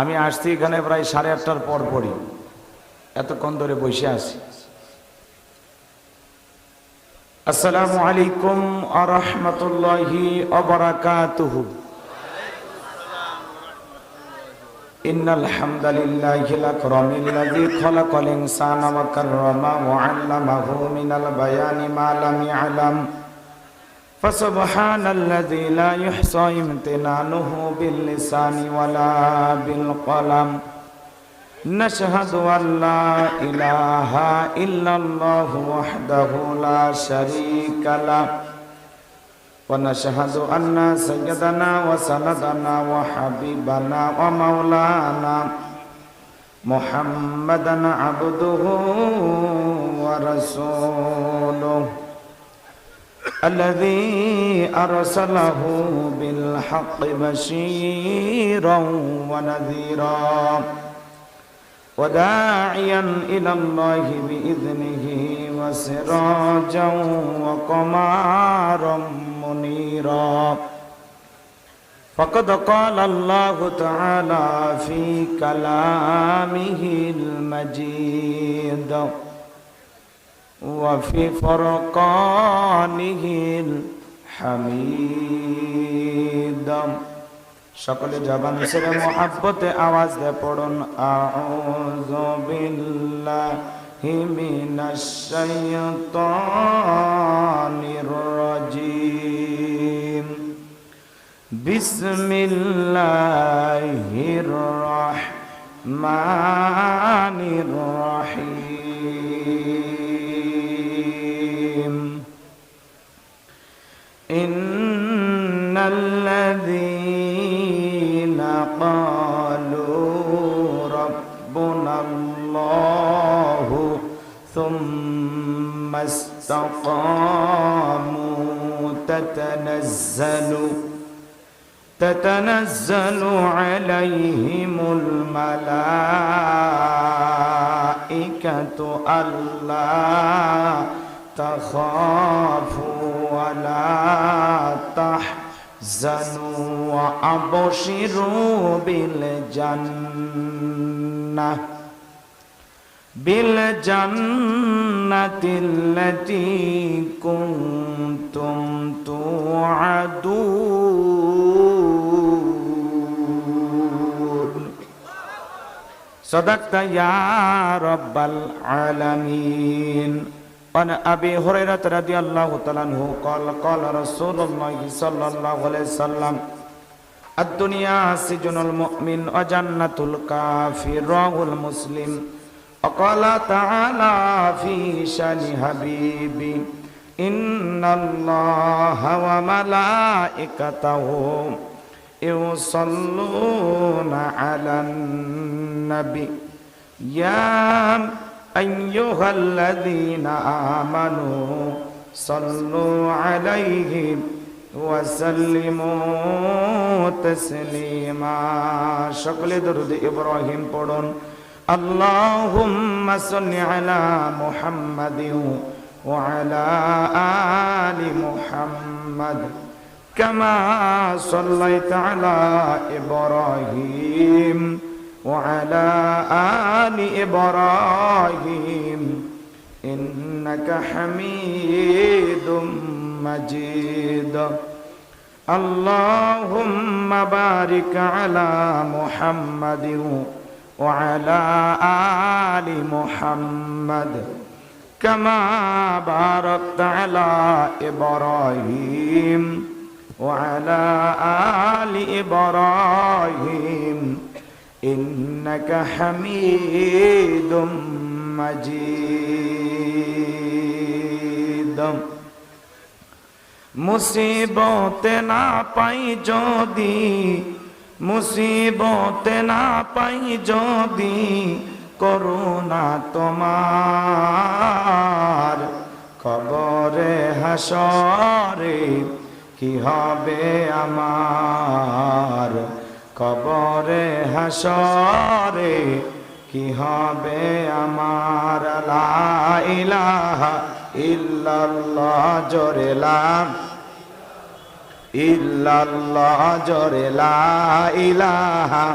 আমি আসছি এখানে প্রায় 8:30টার পর পরই, এতক্ষণ ধরে বসে আছি। আসসালামু আলাইকুম ওয়া রাহমাতুল্লাহি ওয়া বারাকাতুহু। ইন্নাল হামদালিল্লাহিল আকরামিল্লাযী খালাকাল ইনসানা ওয়া কাররামা ওয়া 'আল্লামাহু মিনাল বায়ানি মা লাম ইয়ালাম। ফাসুবহানাল্লাযী লা ইহসা ইমতিনানুহু বিল লিসানি ওয়ালা বিল কলাম। নাশহাদু আল্লা ইলাহা ইল্লাল্লাহু ওয়াহদাহু লা শারীকা লাহু ওয়া নাশহাদু আন্না সাইয়্যিদানা ওয়া সানাদানা ওয়া হাবিবানা ওয়া মাওলানা মুহাম্মাদান আবদুহু ওয়া রাসূলুহু الذي أرسله بالحق بشيرا ونذيرا وداعيا إلى الله بإذنه وسراجا وقمرا منيرا فقد قال الله تعالى في كلامه المجيد وفي فرقانه الحميد। সকলে জবান ছেড়ে মুহাব্বতে আওয়াজ দিয়ে পড়ুন আউযু বিল্লাহি মিনাশ শাইতানির রাজীম। বিসমিল্লাহির রাহমানির রাহিম। ইন্নাল্লাযীনা ক্বালু রাব্বুনাল্লাহু থুম্মা ইসতাকামু তাতানাজ্জালু আলাইহিমুল মালাইকাতু আল্লা তাখাফু ওয়া লা তাহজানু ওয়া আবশিরু বিল জান্নাতিল্লাতী কুনতুম তুআদুন। সাদাকতা ইয়া রাব্বাল আলামিন। عن أبي هريرة رضي الله تعالى عنه قال قال رسول الله صلى الله عليه وسلم الدنيا سجن المؤمن وجنة الكافر رواه مسلم. وقال تعالى في شأن حبيبي إن الله وملائكته يصلون على النبي يا أيها الذين آمنوا صلوا عليه وسلموا تسليما। شكل درود إبراهيم পড়ুন اللهم صل على محمد وعلى آل محمد كما صليت على إبراهيم وعلى آل إبراهيم إنك حميد مجيد. اللهم بارك على محمد وعلى آل محمد كما باركت على إبراهيم وعلى آل إبراهيم إنك حميد مجيد. মুসিবতে না পাই যদি, মুসিবতে না পাই যদি করুণা তোমার, কবরে হাসরে কি হবে আমার, কবরে হাসরে কি হবে আমার। লা ইলাহা ইল্লাল্লাহ জোরে লা ইল্লাল্লাহ জোরে লা ইলাহা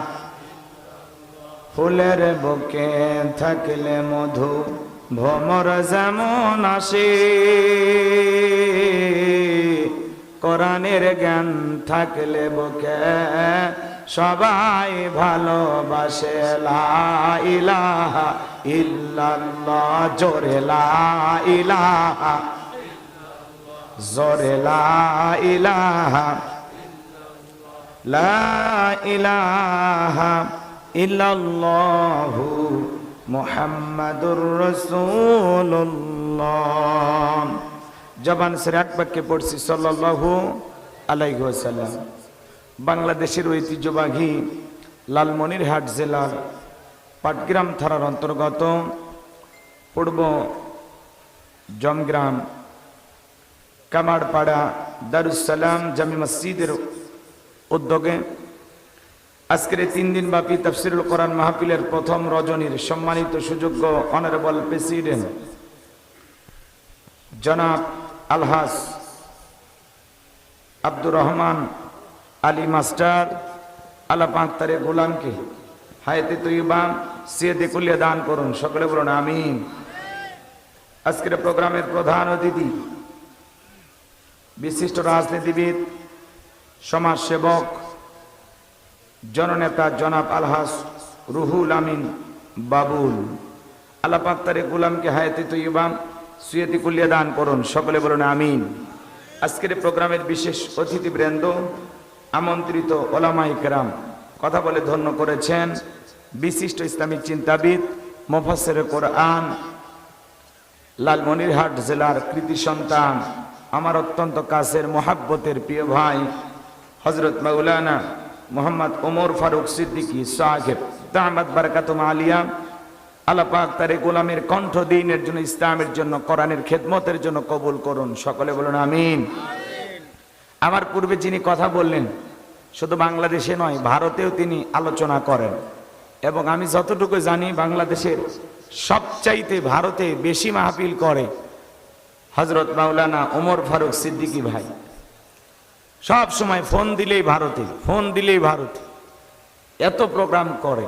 ফুলের বুকে থাকলে মধু ভ্রমর যেমন আসে, কোরআনের জ্ঞান থাকলে বুকে সবাই ভালোবাসে। লা ইলাহা ইল্লাল্লাহ, জোরে লা ইলাহা, জোরে লা ইলাহা, লা ইলাহা ইল্লাল্লাহু মুহাম্মাদুর রাসূলুল্লাহ। জবান ছেড়ে এক বাক্যে পড়ছি সাল্লাল্লাহু আলাইহি ওয়াসাল্লাম। বাংলাদেশের ঐতিহ্যবাহী লালমনিরহাট জেলার পাটগ্রাম থানার অন্তর্গত পূর্ব জমগ্রাম কামারপাড়া দারুস সালাম জামি মসজিদের উদ্যোগে আজকের 3 দিন ব্যাপী তাফসীরুল কোরআন মাহফিলের প্রথম রজনীর সম্মানিত সুযোগ্য অনারেবল প্রেসিডেন্ট জনাব আলহাজ আব্দুর রহমান আলী মাস্টার আল্লাহ পাক তারে গোলামকে হায়াতে তৈয়বা সিয়াতে কুলিয়া দান করুন, সকলে বলুন আমিন। আজকের প্রোগ্রামের প্রধান অতিথি বিশিষ্ট রাজনীতিবিদ, সমাজসেবক, জননেতা জনাব আলহাজ রুহুল আমিন বাবুল। আল্লাহ পাক তারে গোলামকে হায়াতে তৈয়বা সিয়াতে কুলিয়া দান করুন, সকলে বলুন আমিন। আজকের প্রোগ্রামের বিশেষ অতিথিবৃন্দ, আমন্ত্রিত ওলামায়ে কেরাম, কথা বলে ধন্য করেছেন বিশিষ্ট ইসলামিক চিন্তাবিদ, মুফাসসিরে কোরআন, লালমনিরহাট জেলার কৃতি সন্তান, আমার অত্যন্ত কাছের মহাব্বতের প্রিয় ভাই হযরত মাওলানা মোহাম্মদ ওমর ফারুক সিদ্দিকী সাহেব দামাত বারাকাতুম আলিয়া। আল্লাহ পাক তার গোলামের কণ্ঠ দ্বীনের জন্য, ইসলামের জন্য, কোরআনের খেদমতের জন্য কবুল করুন, সকলে বলুন আমিন। আমার পূর্বে যিনি কথা বললেন, শুধু বাংলাদেশে নয় ভারতেও তিনি আলোচনা করেন, এবং আমি যতটুকু জানি বাংলাদেশের সবচাইতে ভারতে বেশি মাহফিল করে হযরত মাওলানা ওমর ফারুক সিদ্দিকী ভাই। সব সময় ফোন দিলেই ভারতে, ফোন দিলেই ভারতে, এত প্রোগ্রাম করে।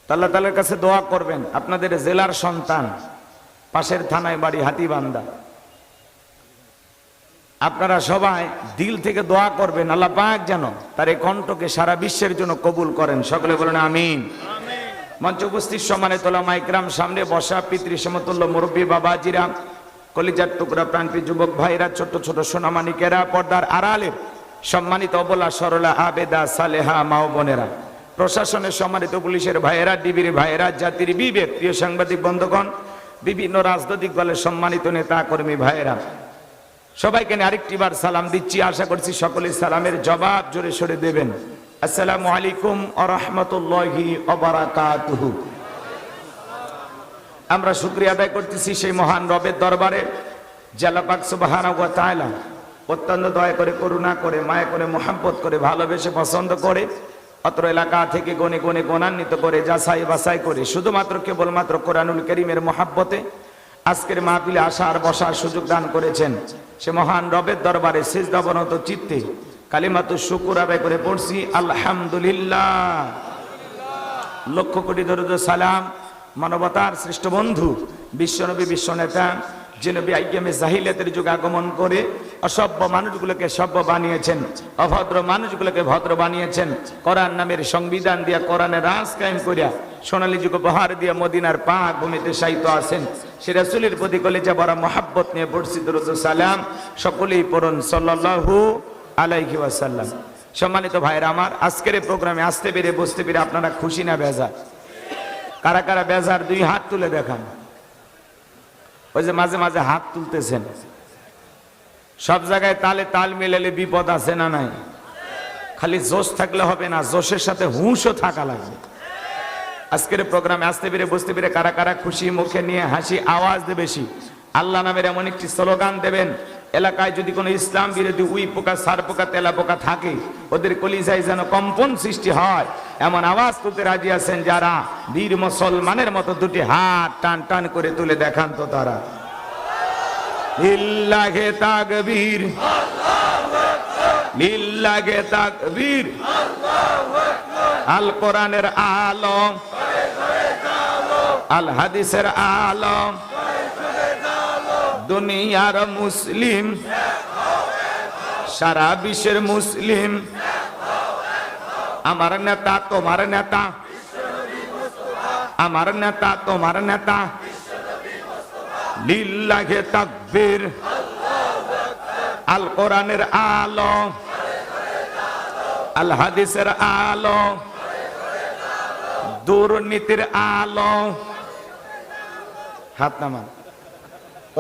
আল্লাহ তাআলার কাছে দোয়া করবেন, আপনাদের জেলার সন্তান, পাশের থানায় বাড়ি হাতীবান্ধা, আপনারা সবাই দিল থেকে দোয়া করবেন আল্লাহ পাক যেন তার এই কণ্ঠকে সারা বিশ্বের জন্য কবুল করেন, সকলে বলেন আমিন। মঞ্চে উপস্থিত সম্মানিত ওলামায়ে কেরাম, সামনে বসা পিতৃ সমতুল্য মুরব্বী বাবাজিরা, কলিজার টুকরা প্রাণপ্রিয় যুবক ভাইরা, ছোট ছোট সোনামানিকেরা, পর্দার আড়ালের সম্মানিত অবলা সরলা আবেদা সালেহা মা ও বোনেরা, প্রশাসনের সম্মানিত পুলিশের ভাইয়েরা, ডিবির ভাইয়েরা, জাতির বিবেক, প্রিয় সাংবাদিক বন্ধুগণ, বিভিন্ন রাজনৈতিক দলের সম্মানিত নেতা কর্মী ভাইয়েরা, সবাইকে আরেকটি বার সালাম দিচ্ছি। আশা করছি সকলে সালামের জবাব জোরে সরে দেবেন। আসসালামু আলাইকুম ওয়া রাহমাতুল্লাহি ওয়া বারাকাতুহু। আমরা শুকরিয়া আদায় করতেছি সেই মহান রবের দরবারে, যে আল্লাহ পাক সুবহানাহু ওয়া তাআলা অত্যন্ত দয়া করে, করুণা করে, মায়া করে, মহব্বত করে, ভালোবেসে, পছন্দ করে অত্র এলাকা থেকে গনে গনে গণান্বিত করে, যাচাই বাছাই করে, শুধুমাত্র কেবলমাত্র কোরআনুল কারীমের মহব্বতে আজকের মাহফিলে আসার বসার সুযোগ দান করেছেন। সে মহান রবের দরবারে সিজদাবনত চিত্তে কালিমাতুশ শুকর আদায় করে পড়ছি আলহামদুলিল্লাহ। লক্ষ কোটি দরুদ সালাম মানবতার শ্রেষ্ঠ বন্ধু বিশ্বনবী, বিশ্বনেতা, যে নবী আইয়ামে জাহিলিয়াতের যুগে আগমন করে অসভ্য মানুষগুলোকে সভ্য বানিয়েছেন, অভদ্র মানুষগুলোকে ভদ্র বানিয়েছেন, কোরআন নামের সংবিধান দিয়া, কোরআনের রাজ কায়েম করিয়া সোনালী যুগ উপহার দিয়া মদিনার পাক ভূমিতে শায়িত আছেন। সে রাসূলের প্রতি কলেজা বড় মহব্বত নিয়ে পড়ছি দরুদ সালাম, সকলেই পড়ুন সাল্লাল্লাহু আলাইহি ওয়াসাল্লাম। সম্মানিত ভাইরা আমার, আজকের এই প্রোগ্রামে আসতে পেরে, বসতে পেরে আপনারা খুশি না বেজার? কারা কারা বেজার দুই হাত তুলে দেখান। ওই যে মাঝে মাঝে হাত তুলতেছেন, সব জায়গায় তালে তাল মিলালে বিপদ আছে না নাই? খালি জোশ থাকলে হবে না, জোশের সাথে হুঁশও থাকা লাগবে। আজকের প্রোগ্রামে আসতে পেরে, বসতে পেরে কারা কারা খুশি, মুখে নিয়ে হাসি, আওয়াজ দেবে বেশি, আল্লাহ নামের এমন একটি স্লোগান দেবেন, এলাকায় যদি কোনো ইসলাম বিরোধী উই পোকা, সার পোকা, তেলা পোকা থাকে, ওদের কলিজায় যেন কম্পন সৃষ্টি হয়, এমন আওয়াজ তুলতে রাজি আছেন যারা? বীর মুসলমানের মতো দুটি হাত টান টান করে তুলে দেখান তো তারা। লিল্লাহে তাকবীর, লিল্লাহে তাকবীর, আল কোরআনের আলো, আল হাদিসের আলো, দুনিয়ার মুসলিম, সারা বিশ্বের মুসলিম, আমার নেতা তোমার নেতা, আমার নেতা তোমার নেতা, লিল্লাহে তাকবীর, আল কোরআনের আলো, আল হাদিসের আলো, দুর্নীতির আলো। হাত নামান।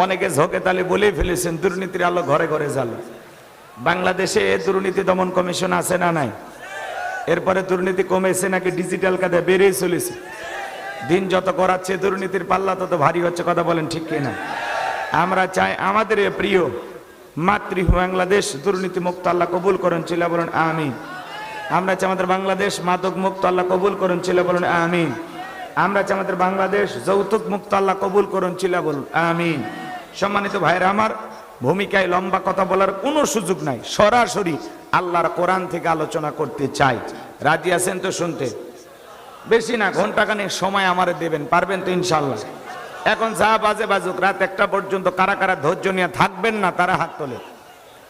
অনেকে ঝোঁকে তালে বলেই ফেলেছেন দুর্নীতির আলো ঘরে ঘরে জ্বালো। বাংলাদেশে দুর্নীতি দমন কমিশন আছে না নাই? এরপরে দুর্নীতি কমেছে নাকি ডিজিটাল কাজে বেড়েই চলেছে? দিন যত করাচ্ছে দুর্নীতির পাল্লা তত ভারী হচ্ছে, কথা বলেন ঠিক কিনা? আমরা চাই আমাদের প্রিয় মাতৃ বাংলাদেশ দুর্নীতি মুক্ত আল্লাহ কবুল করেন, চিল্লা বলেন আমিন। আমরা চাই আমাদের বাংলাদেশ মাদক মুক্ত আল্লাহ কবুল করেন, চিল্লা বলেন আমিন। আমরা চাই আমাদের বাংলাদেশ যৌতুক মুক্ত আল্লাহ কবুল করেন, চিল্লা বলুন আমিন। সম্মানিত ভাইরা আমার, ভূমিকায় লম্বা কথা বলার কোনো সুযোগ নাই, সরাসরি আল্লাহর কোরআন থেকে আলোচনা করতে চাই। রাজি আছেন তো শুনতে? বেশি না, ঘন্টাখানেক সময় আমারে দেবেন, পারবেন তো ইনশাল্লাহ? এখন যা বাজে বাজুক, রাত 1টা পর্যন্ত কারা কারা ধৈর্য নিয়ে থাকবেন না তারা হাত তোলে।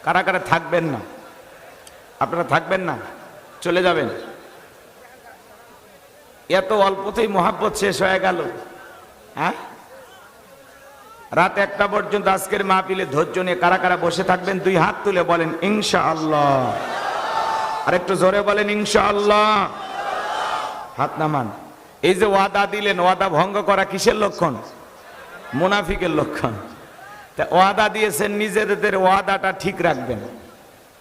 কারা কারা থাকবেন না? আপনারা থাকবেন না, চলে যাবেন? এত অল্পতেই মোহাব্বত শেষ হয়ে গেল। হ্যাঁ, রাত 1টা পর্যন্ত আজকের মাহফিলে ধৈর্য নিয়ে কারা কারা বসে থাকবেন? 2 হাত তুলে বলেন ইনশাআল্লাহ। আর একটু জোরে বলেন ইনশাআল্লাহ। হাত নামান। এই যে ওয়াদা দিলেন, ওয়াদা ভঙ্গ করা কিসের লক্ষণ? মুনাফিকের লক্ষণ। তা ওয়াদা দিয়েছেন, নিজেদের ওয়াদাটা ঠিক রাখবেন।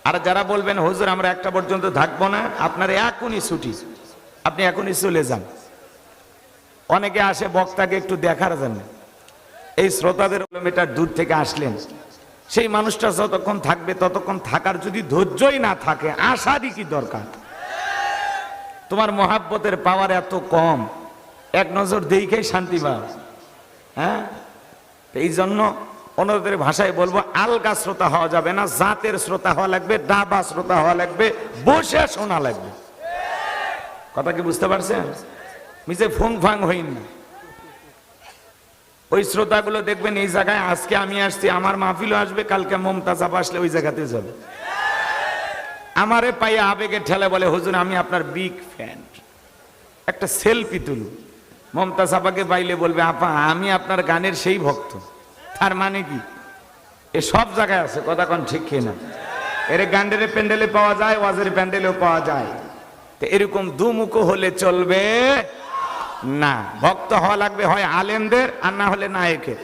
আর যারা বলবেন হুজুর আমরা 1টা পর্যন্ত থাকবো না, আপনার এখনই ছুটি, আপনি এখনই চলে যান। অনেকে আসে বক্তাকে একটু দেখার জন্য, এই শ্রোতাদের কিলোমিটার দূর থেকে আসলেন, সেই মানুষটা যতক্ষণ থাকবে ততক্ষণ থাকার যদি ধৈর্যই না থাকে, আসারই কি দরকার? তোমার মহাব্বতের পাওয়ার এত কম, এক নজর দেখেই শান্তি পাও। হ্যাঁ, এই জন্য অন্যদের ভাষায় বলবো, আলগা শ্রোতা হওয়া যাবে না, জাতের শ্রোতা হওয়া লাগবে, ডাবা শ্রোতা হওয়া লাগবে, বসে শোনা লাগবে। কথা কি বুঝতে পারছেন? মিছে ফুং ফাং হইন না। ওই শ্রোতাগুলো দেখবেন এই জায়গায় আজকে আমি আসছি, আমার মাহফিলও আসবে, কালকে মমতাজ আপা আসলে ওই জায়গাতে যাবে। আমারে পাইয়ে আবেগে ঠেলে বলে হুজুর আমি আপনার বিগ ফ্যান, একটা সেলফি তুলু। মমতাজ আপাকে পাইলে বলবে আপা আমি আপনার গানের সেই ভক্ত। তার মানে কি? এ সব জায়গায় আছে, কথা কোন ঠিক কিনা? এর গানের প্যান্ডেলে পাওয়া যায়, ওয়াজের প্যান্ডেলেও পাওয়া যায়। তো এরকম দুমুখো হলে চলবে না। ভক্ত হওয়া লাগবে হয় আলেমদের, আর না হলে নায়কের।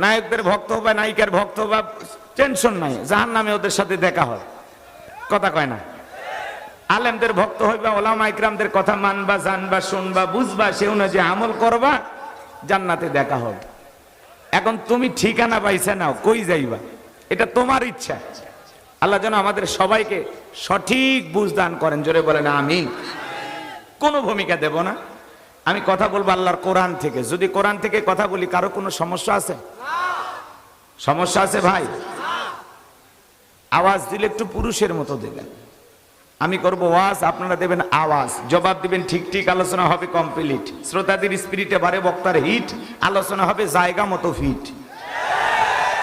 নায়কদের ভক্ত হবা, নায়িকার ভক্ত হবা, টেনশন নাই, জাহান্নামে ওদের সাথে দেখা হয়, কথা কয় না। আলেমদের ভক্ত হইবা, ওলামা ইকরামদের কথা মানবা, জানবা, শুনবা, বুঝবা, সে অনুযায়ী আমল করবা, জান্নাতে দেখা হবে। এখন তুমি ঠিকানা পাইছে নাও, কই যাইবা, এটা তোমার ইচ্ছা। আল্লাহ যেন আমাদের সবাইকে সঠিক বুঝ দান করেন, জোরে বলেন আমিন। কোনো ভূমিকা দেব না, আমি কথা বলবো আল্লাহর কোরআন থেকে। যদি কোরআন থেকে কথা বলি কারো কোনো সমস্যা আছে? সমস্যা আছে ভাই? আওয়াজ দিলে একটু পুরুষের মতো দেবেন। আমি করব ওয়াজ, আপনারা দেবেন আওয়াজ, জবাব দিবেন ঠিক ঠিক, আলোচনা হবে কমপ্লিট। শ্রোতাদের স্পিরিটে বাড়ে, বক্তার হিট, আলোচনা হবে জায়গা মতো ফিট।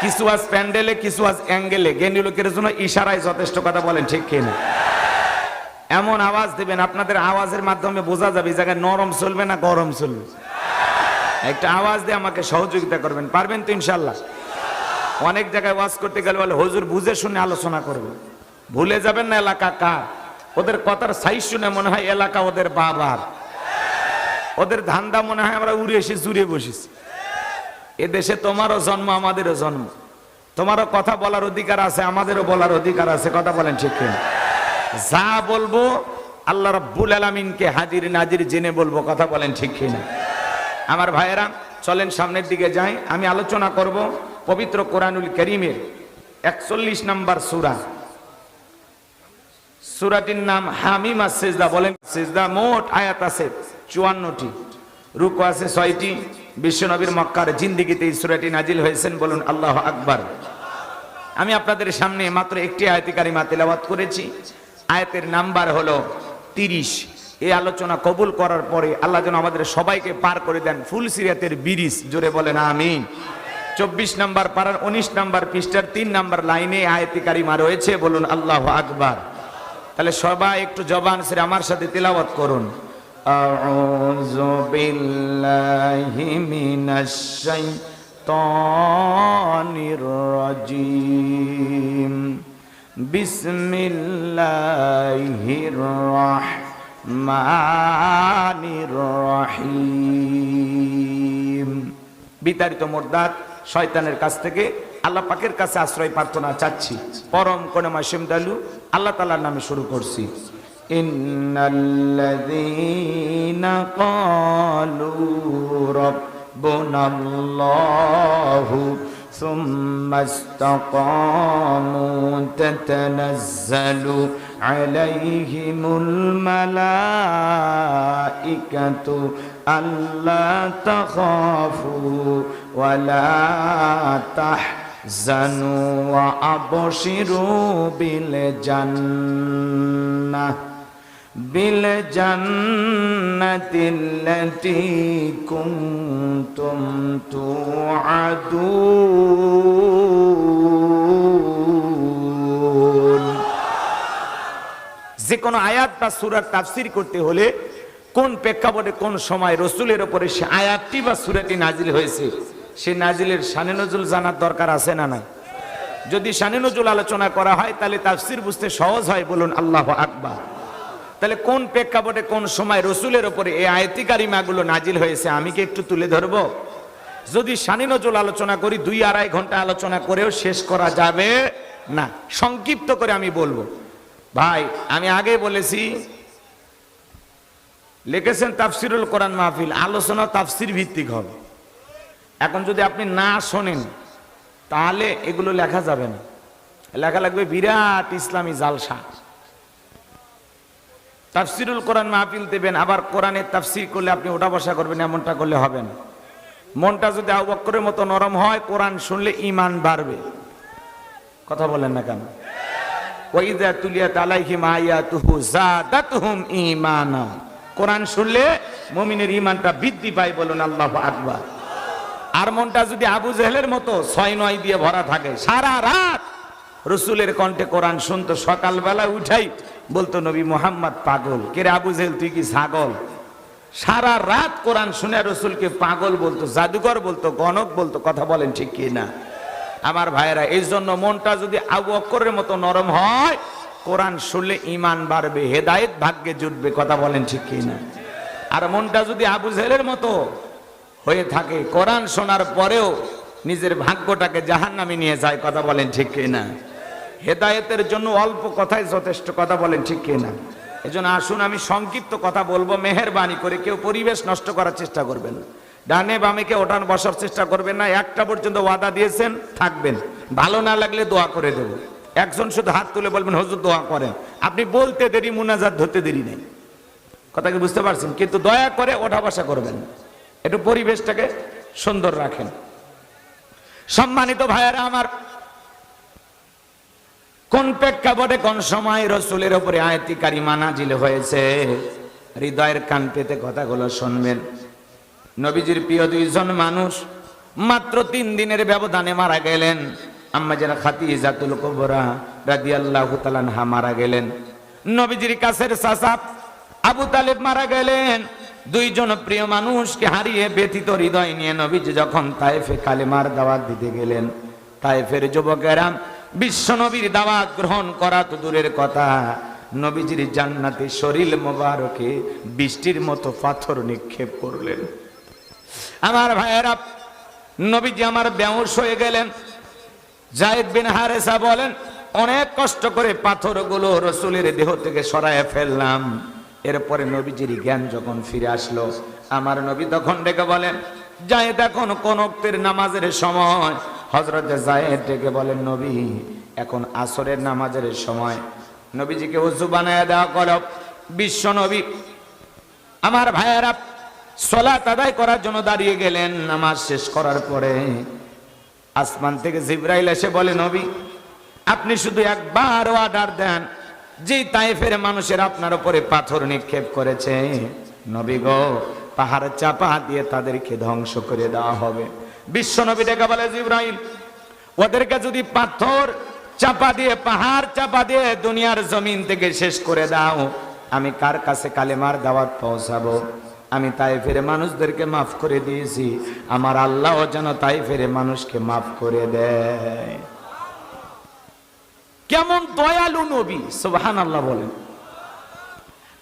কিছু আজ প্যান্ডেলে, কিছু আজ অ্যাঙ্গেলে, জ্ঞানী লোকের জন্য ইশারায় যথেষ্ট, কথা বলেন ঠিক কিনা? এমন আওয়াজ দেবেন আপনাদের আওয়াজের মাধ্যমে বোঝা যাবে এই জায়গায় নরম চলবে না গরম চলবে। একটা আওয়াজ দিয়ে আমাকে সহযোগিতা করবেন, পারবেন তো ইনশাল্লাহ? অনেক জায়গায় ওয়াজ করতে গেলে বলে হুজুর বুঝে শুনে আলোচনা করবে, ভুলে যাবেন না এলাকা কার। ওদের কথার সাইজ শুনে মনে হয় এলাকা ওদের বাবার, ওদের ধান্দা মনে হয় আমরা উড়ে এসে জুড়ে বসেছি। এদেশে তোমারও জন্ম, আমাদেরও জন্ম, তোমারও কথা বলার অধিকার আছে, আমাদেরও বলার অধিকার আছে, কথা বলেন ঠিক কিনা? যা বলবো আল্লাহ রাব্বুল আলামিনকে হাজির নাজির জেনে বলবো, কথা বলেন ঠিক কিনা? আমার ভাইয়েরা চলেন সামনের দিকে যাই। আমি আলোচনা করব পবিত্র কোরআনুল কারীমের 41 নম্বর সূরা। সূরাটির নাম হামিম আস-সিজদা। বলেন সিজদা। মোট আয়াত আছে 54টি, রুকু আছে 6টি। বিশ্বনবীর মক্কার জিন্দেগিতে এই সূরাটি নাজিল হয়েছেন, বলুন আল্লাহু আকবার। আমি আপনাদের সামনে মাত্র একটি আয়াতে কারিমা তেলাওয়াত করেছি। আয়াতের নাম্বার হলো 30। এই আলোচনা কবুল করার পরে আল্লাহ যেন আমাদের সবাইকে পার করে দেন ফুলসিরাতের ব্রিজ, জোরে বলেন আমিন। 24 নম্বর পারার 19 নম্বর পৃষ্ঠার 3 নম্বর লাইনে আয়াতে কারিমা রয়েছে, বলুন আল্লাহু আকবার। তাহলে সবাই একটু জবান ছেড়ে আমার সাথে তিলাওয়াত করুন। আউযু বিল্লাহি মিনাশ শাইতানির রাজিম, বিসমিল্লাহির রাহমানির রহিম। বিতাড়িত মুরদাদ শয়তানের কাছ থেকে আল্লাহ পাকের কাছে আশ্রয় প্রার্থনা চাচ্ছি। পরম করুণাময় দয়ালু আল্লাহ তাআলার নামে শুরু করছি। ইন্নাল্লাযীনা ক্বালু রাব্বুনাল্লাহু সুম্মা ইসতাকামু তাতানাজ্জালু আলাইহিমুল মালাইকাতু আল্লা তাখাফু ওয়া লা তাহজানু ওয়া আবশিরু বিল জান্নাতিল্লাতী কুনতুম তুআদুন। যে কোনো আয়াত বা সূরার তাফসীর করতে হলে কোন প্রেক্ষাপটে কোন সময় রাসূলের উপরে সে আয়াতটি বা সূরাটি নাজিল হয়েছে, সে নাজিলের শানে নজুল জানার দরকার আছে না নাই? যদি শানে নজুল আলোচনা করা হয় তাহলে তাফসীর বুঝতে সহজ হয়, বলুন আল্লাহু আকবার। তাহলে কোন প্রেক্ষাপটে কোন সময় রাসূলের উপরে এই আয়াতি কারিমাগুলো নাজিল হয়েছে আমি কি একটু তুলে ধরব? যদি শানে নজুল আলোচনা করি 2-2.5 ঘন্টা আলোচনা করেও শেষ করা যাবে না। সংক্ষিপ্ত করে আমি বলবো। ভাই আমি আগে বলেছি, লিখেছেন তাফসিরুল কোরআন মাহফিল, আলোচনা তাফসির ভিত্তিক হবে। এখন যদি আপনি না শোনেন তাহলে এগুলো লেখা যাবে না, লেখা লাগবে বিরাট ইসলামী জালসা। তাফসিরুল কোরআন মাহফিল দেবেন, আবার কোরআনের তাফসির করলে আপনি ওঠা বসা করবেন, এমনটা করলে হবে না। মনটা যদি আবু বকরের মতো নরম হয়, কোরআন শুনলে ঈমান বাড়বে। কথা বলেন না কেন? ওয়াইযা তুলিয়াত আলাইহিম আয়াতুহু যাদাতুহুম ঈমানা। কোরআন শুনলে মুমিনের ঈমানটা বৃদ্ধি পায়, বলুন আল্লাহু আকবার। আর মনটা যদি আবু জেহেলের মতো 6-9 দিয়ে ভরা থাকে, সারা রাত রাসূলের কণ্ঠে কোরআন শুনতো, সকালবেলা উঠাই বলতো নবী মুহাম্মদ পাগল। কে রে আবু জেহেল, তুই কি ছাগল? সারা রাত কোরআন শুনে রাসূলকে পাগল বলতো, জাদুকর বলতো, গণক বলতো। কথা বলেন ঠিক কি না? আমার ভাইয়েরা, এই জন্য মনটা যদি আবু বকরের মতো নরম হয়, কোরআন শুনলে ঈমান বাড়বে, হেদায়েত ভাগ্যে জুটবে। কথা বলেন ঠিক কি না? আর মনটা যদি আবু জেহেলের মতো হয়ে থাকে, কোরআন শোনার পরেও নিজের ভাগ্যটাকে জাহান্নামে নিয়ে যায়। কথা বলেন ঠিক কি না? হেদায়েতের জন্য অল্প কথাই যথেষ্ট। কথা বলেন ঠিক কি না? এজন্য আসুন আমি সংক্ষিপ্ত কথা বলবো, মেহেরবানি করে কেউ পরিবেশ নষ্ট করার চেষ্টা করবেন না, ডানে বামে কেউ ওঠান বসার চেষ্টা করবেন না। একটা পর্যন্ত ওয়াদা দিয়েছেন, থাকবেন। ভালো না লাগলে দোয়া করে দেব। একজন শুধু হাত তুলে বলবেন হুজুর দোয়া করেন, আপনি বলতে দেরি, মুনাজাত ধরতে দেরি নেই। কথা কি বুঝতে পারছেন? কিন্তু দয়া করে ওঠা বসা করবেন, একটু পরিবেশটাকে সুন্দর রাখেন। সম্মানিত ভাইয়েরা আমার, কোন প্রেক্ষাপটে কোন সময় রাসূলের উপরে আয়াতি কারিমা নাজিল হয়েছে, হৃদয়ের কান পেতে কথাগুলো শুনবেন। নবীজির প্রিয় 2 জন মানুষ মাত্র 3 দিনের ব্যবধানে মারা গেলেন। আম্মা জান খাদিজাতুল কুবরা রাদিয়াল্লাহু তাআলা আনহা মারা গেলেন। নবীজির কাছের চাচা আবু তালেব মারা গেলেন। 2 জন প্রিয় মানুষকে হারিয়ে ব্যথিত হৃদয় নিয়ে নবীজি যখন তায়েফে কালেমার দাওয়াত দিতে গেলেন, তায়েফের যুবকেরা বিশ্ব নবীর দাওয়াত গ্রহণ করা তো দূরের কথা, নবীজির জান্নাতে শরীর মোবারকে বৃষ্টির মতো পাথর নিক্ষেপ করলেন। আমার ভাইয়েরা, নবীজি আমার বেহুশ হয়ে গেলেন। যায়েদ বিন হারেসা বলেন, অনেক কষ্ট করে পাথরগুলো রাসূলের দেহ থেকে সরায় ফেললাম। এরপরে নবীজির জ্ঞান যখন ফিরে আসলো, আমার নবী তখন ডেকে বলেন, যায়েদ এখন কোন ওয়াক্তের নামাজের সময়? হযরত যায়েদ ডেকে বলেন, নবী এখন আসরের নামাজের সময়। নবীজিকে ওযু বানায় দেওয়া হলো। বিশ্ব নবী আমার ভাইয়েরা সালাত আদায় করার জন্য দাঁড়িয়ে গেলেন। নামাজ শেষ করার পরে আসমান থেকে জিবরাইল এসে বলে, নবী আপনি শুধু একবার অর্ডার দেন, যে তায়েফের মানুষের আপনার উপরে পাথর নিক্ষেপ করেছে, নবী গো পাহাড় চাপা দিয়ে তাদেরকে ধ্বংস করে দেওয়া হবে। বিশ্ব নবী ডেকে বলে, জিবরাইল ওদেরকে যদি পাথর চাপা দিয়ে, পাহাড় চাপা দিয়ে দুনিয়ার জমিন থেকে শেষ করে দাও, আমি কার কাছে কালেমার দাওয়াত পৌঁছাবো? আমি তায়েফের মানুষদেরকে মাফ করে দিয়েছি, আমার আল্লাহ যেন তায়েফের মানুষকে মাফ করে দেয়। কেমন দয়ালু নবী, সুবহানাল্লাহ বলেন।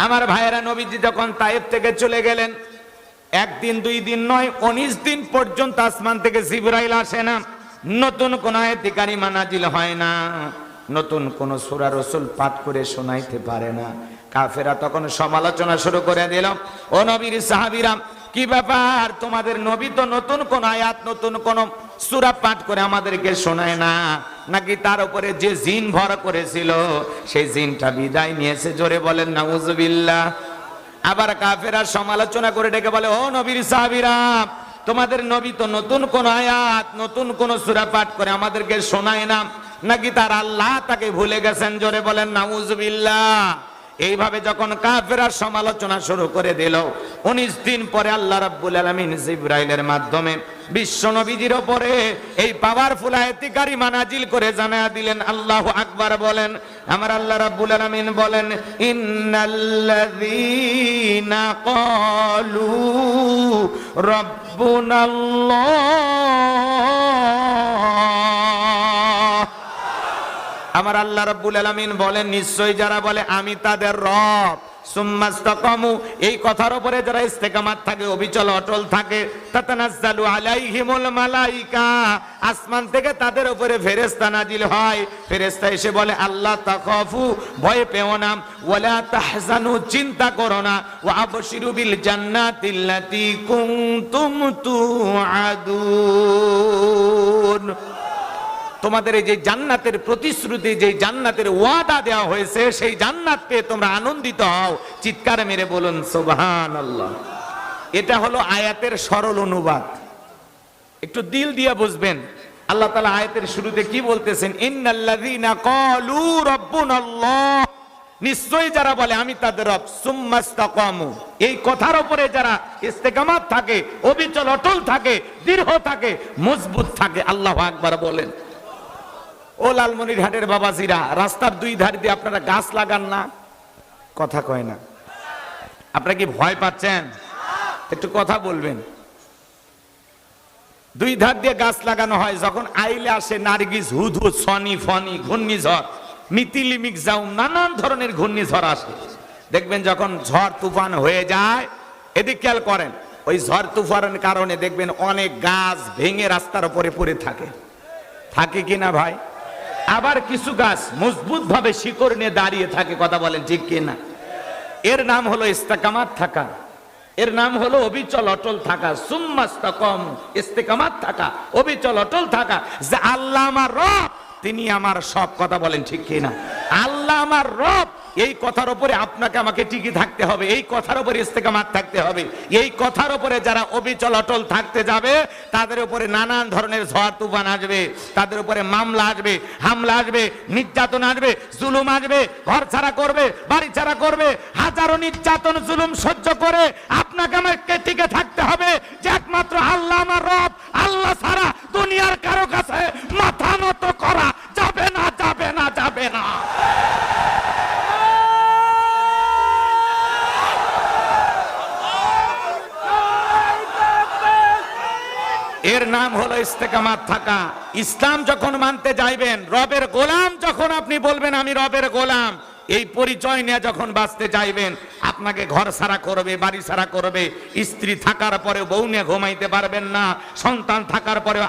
আমার ভাইয়েরা, নবীজি যখন তায়েফ থেকে চলে গেলেন, একদিন দুই দিন নয়, 19 দিন পর্যন্ত আসমান থেকে জিবরাইল আসে না, নতুন কোন আয়াতে কারিমা নাজিল হয় না, নতুন কোন সূরা রাসূল পাঠ করে শোনাইতে পারে না। কাফেরা তখন সমালোচনা শুরু করে দিল, ও নবীর সাহাবীরা, কি ব্যাপার, তোমাদের নবী তো নতুন কোন আয়াত, নতুন কোন সূরা পাঠ করে আমাদেরকে শোনায় না, নাকি তার উপরে যে জিন ভর করেছিল সেই জিনটা বিদায় নিয়েছে? জোরে বলেন নাউজুবিল্লাহ। আবার কাফেরা সমালোচনা করে ডেকে বলে, ও নবীর সাহাবীরা, তোমাদের নবী তো নতুন কোন আয়াত, নতুন কোন সূরা পাঠ করে আমাদেরকে শোনায় না, নাকি তার আল্লাহ তাকে ভুলে গেছেন? জোরে বলেন নাউজুবিল্লাহ। এইভাবে যখন কাফেররা সমালোচনা শুরু করে দিল, 19 দিন পরে আল্লাহ রাব্বুল আলামিন জিবরাইলের মাধ্যমে বিশ্ব নবীজির উপরে এই পাওয়ারফুল আয়াতে কারিমা নাজিল করে জানায়া দিলেন। আল্লাহু আকবার বলেন। আমার আল্লাহ রাব্বুল আলামিন বলেন, ইন্নাল্লাযীনা ক্বালু রাব্বুনাল্লাহ। আমার আল্লাহ রাব্বুল আলামিন বলেন, নিশ্চয়ই যারা বলে আমি তাদের রব, সুম্মাস্তাকামু, এই কথার উপরে যারা ইস্তেকামাত থাকে, অবিচল অটল থাকে, তাতানাজ্জালু আলাইহিমুল মালাইকা, আসমান থেকে তাদের উপরে ফেরেশতা নাজিল হয়। ফেরেশতা এসে বলে, আল্লাহ তাখাফু, ভয় পেও না, ওয়ালা তাহজানু, চিন্তা করো না, ওয়া আবশিরু বিল জান্নাতিল্লাতী কুনতুম তুআদুন, তোমাদের এই যে জান্নাতের প্রতিশ্রুতি, যে জান্নাতের ওয়াদা দেওয়া হয়েছে, সেই জান্নাত পেয়ে তোমরা আনন্দিত হও। চিৎকার মেরে বলুন সুবহানাল্লাহ। এটা হলো আয়াতের সরল অনুবাদ, একটু দিল দিয়ে বুঝবেন। আল্লাহ তাআলা আয়াতের শুরুতে কি বলতেছেন? ইন্নাল্লাযীনা ক্বালু রাব্বুনাল্লাহ, নিশ্চয়ই যারা বলে আমি তাদের রব, সুম্মাস্তাকামু, এই কথার উপরে যারা ইস্তেকামাত থাকে, অবিচল অটল থাকে, দৃঢ় থাকে, মজবুত থাকে। আল্লাহু আকবার বলেন। ও লালমনিরহাটের বাবাজিরা, রাস্তার দুই ধার দিয়ে আপনারা গাছ লাগান না? কথা কয় না। আপনারা কি ভয় পাচ্ছেন? একটু কথা বলবেন। দুই ধার দিয়ে গাছ লাগানো হয়, যখন আইলে আসে নার্গিস, হুদহুদ, সনি, ফনি, ঘূর্ণিঝড়, মিতিলি, মিগজাউম, নানান ধরনের ঘূর্ণিঝড় আসে। দেখবেন যখন ঝড় তুফান হয়ে যায়, এদিক খেয়াল করেন, ওই ঝড় তুফানের কারণে দেখবেন অনেক গাছ ভেঙে রাস্তার উপরে পড়ে থাকে, থাকে কিনা ভাই? আবার কিছু গাছ মজবুত ভাবে শিকড় নিয়ে দাঁড়িয়ে থাকে। কথা বলেন ঠিক কিনা? এর নাম হলো ইস্তেকামাত থাকা, এর নাম হলো অবিচল অটল থাকা। সুম্মাস্তাকাম, ইস্তেকামাত থাকা, অবিচল অটল থাকা, যে আল্লাহ আমার রব, তিনি আমার সব। কথা বলেন ঠিক কিনা? আল্লাহ আমার রব, এই কথার উপরে আপনাকে আমাকে টিকে থাকতে হবে, এই কথার উপরে ইস্তেকামাত থাকতে হবে। এই কথার উপরে যারা অবিচল অটল থাকতে যাবে, তাদের উপরে নানান ধরনের ঝড় তুফান আসবে, তাদের উপরে মামলা আসবে, হামলা আসবে, নির্যাতন আসবে, জুলুম আসবে, ঘর ছাড়া করবে, বাড়ি ছাড়া করবে, হাজারো নির্যাতন জুলুম সহ্য করে আপনাকে আমাকে টিকে থাকতে হবে, যে একমাত্র আল্লাহ আমার রব, আল্লাহ ছাড়া দুনিয়ার কারো কাছে মাথা নত করা যাবে না, যাবে না, যাবে না। এর নাম হলো ইস্তেকামাত থাকা। ইসলাম যখন মানতে যাইবেন, রবের গোলাম যখন আপনি বলবেন আমি রবের গোলাম, এই পরিচয় নিয়ে যখন বাঁচতে চাইবেন, আপনাকে ঘর ছাড়া করবে, বাড়ি ছাড়া করবে, স্ত্রী থাকার পরে বউ নিয়ে ঘুমাইতে পারবেন না, সন্তান থাকার পরে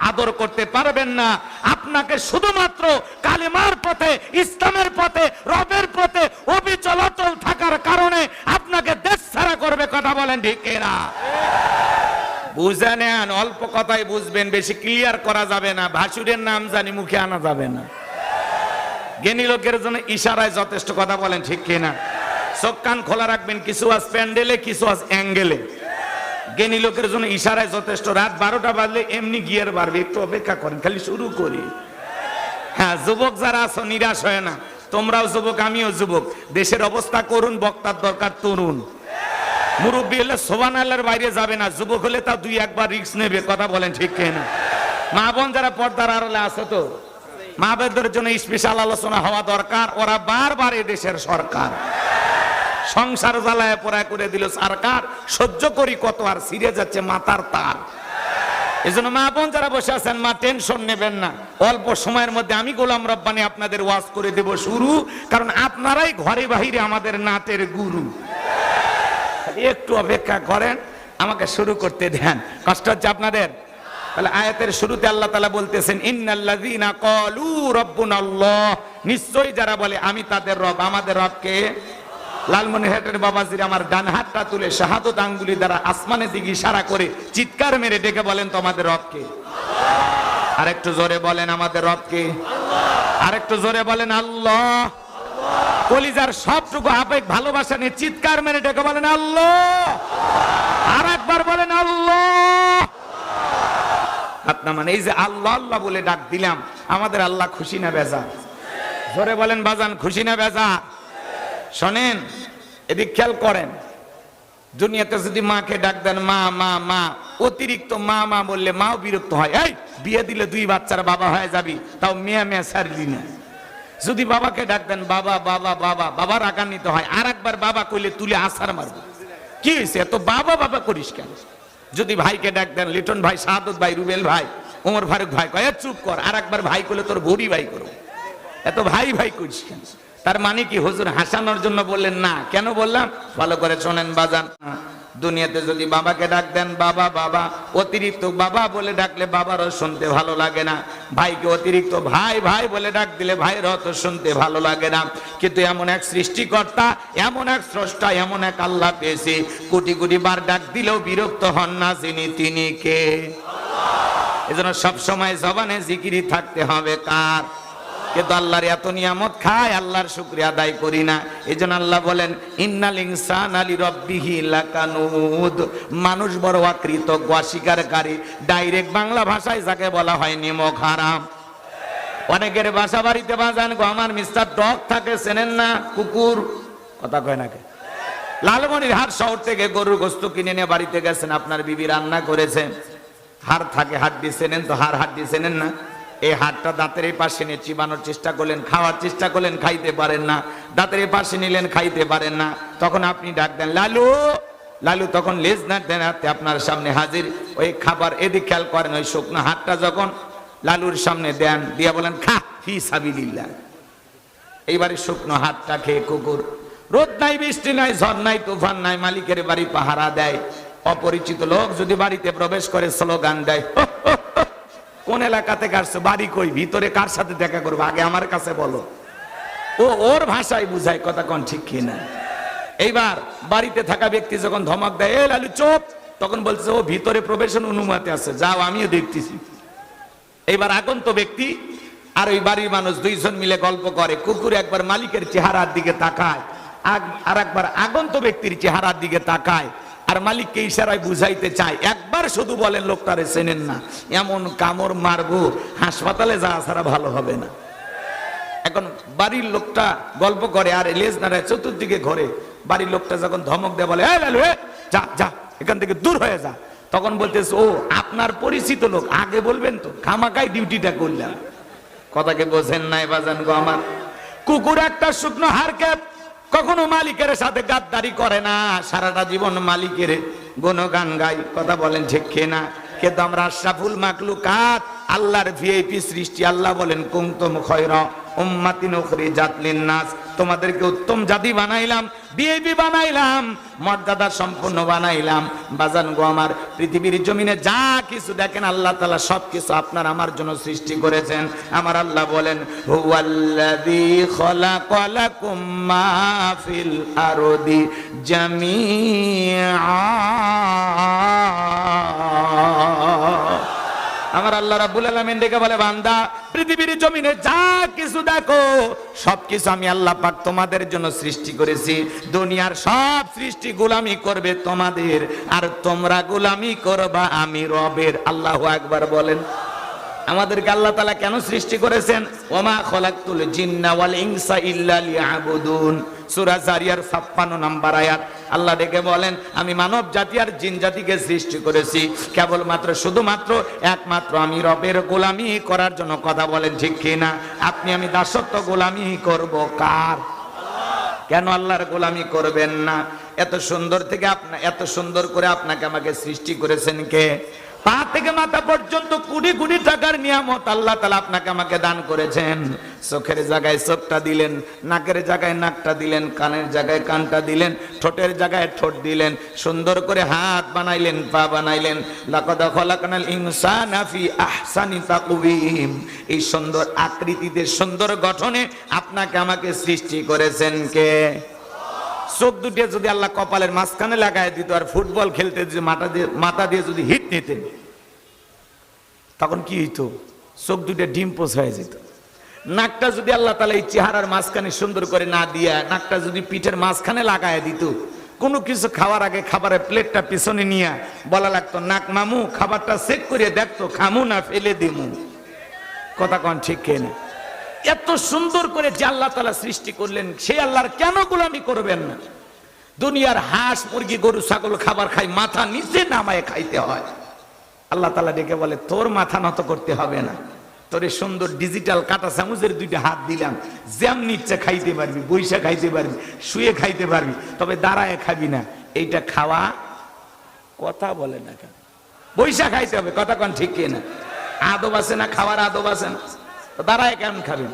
আদর করতে পারবেন না। আপনাকে শুধুমাত্র কালেমার পথে, ইসলামের পথে, রবের পথে অবিচল অটল থাকার কারণে আপনাকে দেশ ছাড়া করবে। কথা বলেন ঠিক কিনা? বুঝে নেন, অল্প কথাই বুঝবেন, বেশি ক্লিয়ার করা যাবে না। ভাসুরের নাম জানি মুখে আনা যাবে না। জ্ঞানী লোকের জন্য ইশারায় যথেষ্ট। কথা বলেন ঠিক কিনা? চোখ কান খোলা রাখবেন, কিছু আজ প্যান্ডেলে, কিছু আজ অ্যাঙ্গেলে। জ্ঞানী লোকের জন্য ইশারায় যথেষ্ট। রাত 12টা বাজলে এমনি গিয়ার বাড়বে, একটু অপেক্ষা করেন, খালি শুরু করি। হ্যাঁ, যুবক যারা আছো নিরাশ হয় না, তোমরাও যুবক, আমিও যুবক। দেশের অবস্থা করুন, বক্তার দরকার তরুণ। মুরব্বী হলে সুবহানাল্লাহর বাইরে যাবে না, যুবক হলে তা দুই একবার রিস্ক নেবে। কথা বলেন ঠিক কিনা? মা বোন যারা পর্দার আড়ালে আছে তো, মা বোনদের জন্য স্পেশাল আলোচনা হওয়া দরকার। ওরা বারবার দেশের সরকার সংসার জ্বালায় পোড়া করে দিল সরকার, সহ্য করি কত, আর ছিঁড়ে যাচ্ছে মাথার তার। এজন্য মা বোন যারা বসে আছেন, মা টেনশন নেবেন না, অল্প সময়ের মধ্যে আমি গোলাম রব্বানী আপনাদের ওয়াজ করে দেব শুরু, কারণ আপনারাই ঘরে বাহিরে আমাদের নাটের গুরু। একটু অপেক্ষা করেন, আমাকে শুরু করতে দেন। কষ্ট হচ্ছে আপনাদের? তাহলে আয়াতের শুরুতে আল্লাহ তাআলা বলতেছেন ইন্নাল্লাযীনা ক্বালু রাব্বুনাল্লাহ, নিশ্চয়ই যারা বলে আমি তাদের রব। আমাদের রবকে? লালমনিরহাটের বাবাজির আমার ডান হাতটা তুলে শাহাদত আঙ্গুলি দ্বারা আসমানের দিকে ইশারা করে চিৎকার মেরে ডেকে বলেন, তোমাদের রবকে? আরেকটু জোরে বলেন, আমাদের রবকে? আরেকটু জোরে বলেন, আল্লাহ। কলিজার সবটুকু আবেগ ভালোবাসা নিয়ে চিৎকার মেরে ডেকে বলেন, আল্লাহ। আর একবার বলেন, আল্লাহ। আপনার মানে এই যে আল্লাহ আল্লাহ বলে ডাক দিলাম, আমাদের আল্লাহ খুশি না বেজা? জোরে বলেন বাজান, খুশি না বেজা? শোনেন, এদিক খেয়াল করেন, দুনিয়াতে যদি মাকে ডাক দেন মা মা মা, অতিরিক্ত মা মা বললে মাও বিরক্ত হয়। এই বিয়ে দিলে 2 বাচ্চার বাবা হয়ে যাবি, তাও মেয়া মেয়া ছাড়লি না। যদি বাবাকে ডাক দেন বাবা বাবা বাবা, বাবা রাগান্বিত হয়। আর একবার বাবা কইলে তুলে আছাড় মারবে। কি হয়েছে এত বাবা বাবা করিস কেন? যদি ভাইকে ডাক দেন লিটন ভাই, শাহাদত ভাই, রুবেল ভাই, ওমর ফারুক ভাই, কয় চুপ কর। আর একবার ভাই কইলে তোর ভরি ভাই করো, এত ভাই ভাই করিস কেন? তার মানে কি হুজুর হাসানোর জন্য বললেন? না। কেন বললাম ভালো করে শোনেন বাজান। দুনিয়াতে যদি বাবাকে ডাক দেন বাবা বাবা, অতিরিক্ত বাবা বলে ডাকলে বাবারও শুনতে ভালো লাগে না। ভাইকে অতিরিক্ত ভাই ভাই বলে ডাক দিলে ভাইয়েরও তো শুনতে ভালো লাগে না। কিন্তু এমন এক সৃষ্টিকর্তা, এমন এক স্রষ্টা, এমন এক আল্লাহ পেয়েছি, কোটি কোটি বার ডাক দিলেও বিরক্ত হন না যিনি, তিনি কে? এজন্য সবসময় জবানে জিকিরি থাকতে হবে কার? কিন্তু আল্লাহর এত নিয়ামত খায়, আল্লাহর শুকরিয়া আদায় করি না। এই জন্য আল্লাহ বলেন ইন্নাল ইনসানা লিরাব্বিহি লাকানুদ, মানুষ বড় অকৃতজ্ঞ, অস্বীকারী। ডাইরেক্ট বাংলা ভাষায় যাকে বলা হয় নিমক হারাম। অনেকের বাসা বাড়িতে বাজান গো আমার মিস্টার ডগ থাকে, চেনেন না? কুকুর। কথা কয় নাকি? লালমনিরহাট শহর থেকে গরুর গোশত কিনে নিয়ে বাড়িতে গেছেন, আপনার বিবি রান্না করেছেন। হাড় থাকে, হাড্ডি চেনেন তো? হাড্ডি চেনেন না? এই হাড়টা দাঁতের এই পাশে নিয়ে চিবানোর চেষ্টা করলেন, খাওয়ার চেষ্টা করলেন, খাইতে পারেন না। দাঁতের এই পাশে নিলেন, খাইতে পারেন না। তখন আপনি ডাক দেন লালু, লালু তখন লেজ নাড়তে নাড়তে আপনার সামনে হাজির। ওই খাবার এদিক খেয়াল করেন, ওই শুকনো হাতটা যখন লালুর সামনে দেন, দিয়া বলেন খা ফি সাবিলিল্লাহ। এইবারে শুকনো হাতটা খেয়ে কুকুর, রোদ নাই, বৃষ্টি নাই, ঝড় নাই, তুফান নাই, মালিকের বাড়ি পাহারা দেয়। অপরিচিত লোক যদি বাড়িতে প্রবেশ করে স্লোগান দেয়, কোন এলাকা থেকে আসছো, বাড়ি কই, ভিতরে কার সাথে দেখা করবো আগে আমার কাছে বলো। ও ওর ভাষায় বুঝায়, কথা কোন ঠিক কিনা? এইবার বাড়িতে থাকা ব্যক্তি যখন ধমক দেয় এ লালু চুপ, তখন বলছে ও ভিতরে প্রবেশের অনুমতি আছে, যাও আমিও দেখতেছি। এইবার আগন্ত ব্যক্তি আর ওই বাড়ির মানুষ দুইজন মিলে গল্প করে। কুকুর একবার মালিকের চেহারার দিকে তাকায়, আর একবার আগন্ত ব্যক্তির চেহারার দিকে তাকায়, আর মালিককে ইশারায় বুঝাইতে চায়। একবার শুধু বলেন লোকটারে চেনেন না, এমন কামড় মারবো হাসপাতালে যাওয়া ছাড়া ভালো হবে না। এখন বাড়ির লোকটা গল্প করে আর লেজ নাড়ায় চতুর্দিকে ঘরে। বাড়ির লোকটা যখন ধমক দেয় বলে এই লালু যা যা এখান থেকে দূর হয়ে যা, তখন বলতেছে ও আপনার পরিচিত লোক, আগে বলবেন তো, খামাকাই ডিউটিটা করলাম। কথাকে বোঝেন নাই বাজান গো আমার? কুকুর একটা শুকনো হাড়কে কখনো মালিকের সাথে গাদ্দারি করে না, সারাটা জীবন মালিকের গুণগান গাই। কথা বলেন ঠিক না? কিন্তু আমরা আশরাফুল মাখলুকাত, আল্লাহর ভিআইপি সৃষ্টি। আল্লাহ বলেন কুনতুম খায়রা উম্মাতিন উখরিজাত লিন-নাস, তোমাদেরকে উত্তম জাতি বানাইলাম, ভিআইপি বানাইলাম, মর্যাদা সম্পন্ন বানাইলাম। বাজান গো আমার, পৃথিবীর জমিনে যা কিছু দেখেন আল্লাহ তাআলা সবকিছু আপনার আমার জন্য সৃষ্টি করেছেন। আমার আল্লাহ বলেন হুয়াল্লাযী খালাকা লাকুম মা ফিল আরদি জামিআ। আমার আল্লাহ রাব্বুল আলামিন ডেকে বলে বান্দা, পৃথিবীর জমিনে যা কিছু দেখো সবকিছু আমি আল্লাহ পাক তোমাদের জন্য সৃষ্টি করেছি। দুনিয়ার সব সৃষ্টি গোলামি করবে তোমাদের, আর তোমরা গোলামি করবা আমি রবের। আল্লাহু আকবার বলেন। আমাদেরকে আল্লাহ তাআলা কেন সৃষ্টি করেছেন? ওমা খলাকতুল জিন্না ওয়াল ইনসা ইল্লা লিয়াবুদুন, সূরা জারিয়ার 56 নম্বর আয়াত। আল্লাহ ডেকে বলেন, আমি মানব জাতি আর জিন জাতিকে সৃষ্টি করেছি কেবলমাত্র শুধুমাত্র একমাত্র আমি রবের গোলামি করার জন্য। কথা বলেন ঠিক কিনা? আপনি আমি দাসত্ব গোলামি করব কার? কেন আল্লাহর গোলামি করবেন না? এত সুন্দর থেকে এত সুন্দর করে আপনাকে আমাকে সৃষ্টি করেছেন কে? পা থেকে মাথা পর্যন্ত কোটি কোটি টাকার নিয়ামত আল্লাহ তাআলা আপনাকে আমাকে দান করেছেন। চোখের জায়গায় চোখটা দিলেন, নাকের জায়গায় নাকটা দিলেন, কানের জায়গায় কানটা দিলেন, ঠোঁটের জায়গায় ঠোঁট দিলেন, সুন্দর করে হাত বানাইলেন, পা বানাইলেন। লাকাদ খালাকনাল ইনসানা ফি আহসানি তাকওয়িম, এই সুন্দর আকৃতিতে সুন্দর গঠনে আপনাকে আমাকে সৃষ্টি করেছেন কে? চোখ দুটো যদি আল্লাহ কপালের মাঝখানে লাগায় দিত আর ফুটবল খেলতে যদি মাথা দিয়ে যদি হিট নিতেন, তখন কি হইতো? চোখ দুটো ডিম পোষ হয়ে যেত। নাকটা যদি আল্লাহ তাআলা এই চেহারার মাঝখানে সুন্দর করে না দিয়া নাকটা যদি পিঠের মাঝখানে লাগায় দিত, কোনো কিছু খাওয়ার আগে খাবারের প্লেটটা পিছনে নিয়ে বলা লাগতো, নাক মামু খাবারটা চেক করে দেখতো খামু না ফেলে দিমু। কথা কোন ঠিক কিনা? এত সুন্দর করে যে আল্লাহ তাআলা সৃষ্টি করলেন, সেই আল্লাহর কেন গোলামি করবেন না? দুনিয়ার হাঁস মুরগি গরু ছাগল খাবার খাই, মাথা নিচে নামায় খাইতে হয়। আল্লাহ তাআলা ডেকে বলে, তোর মাথা নত করতে হবে না, তোর এই সুন্দর ডিজিটাল কাঁটা চামচের দুইটা হাত দিলাম, যেমনি ইচ্ছা খাইতে পারবি, বইসা খাইতে পারবি, শুয়ে খাইতে পারবি, তবে দাঁড়ায় খাবি না। এইটা খাওয়া কথা বলে না কেন? বইসা খাইতে হবে। কথা কোন ঠিক কিনা? আদব আছে না? খাওয়ার আদব আছে না? দাঁড়ায় কেমন খাবেন?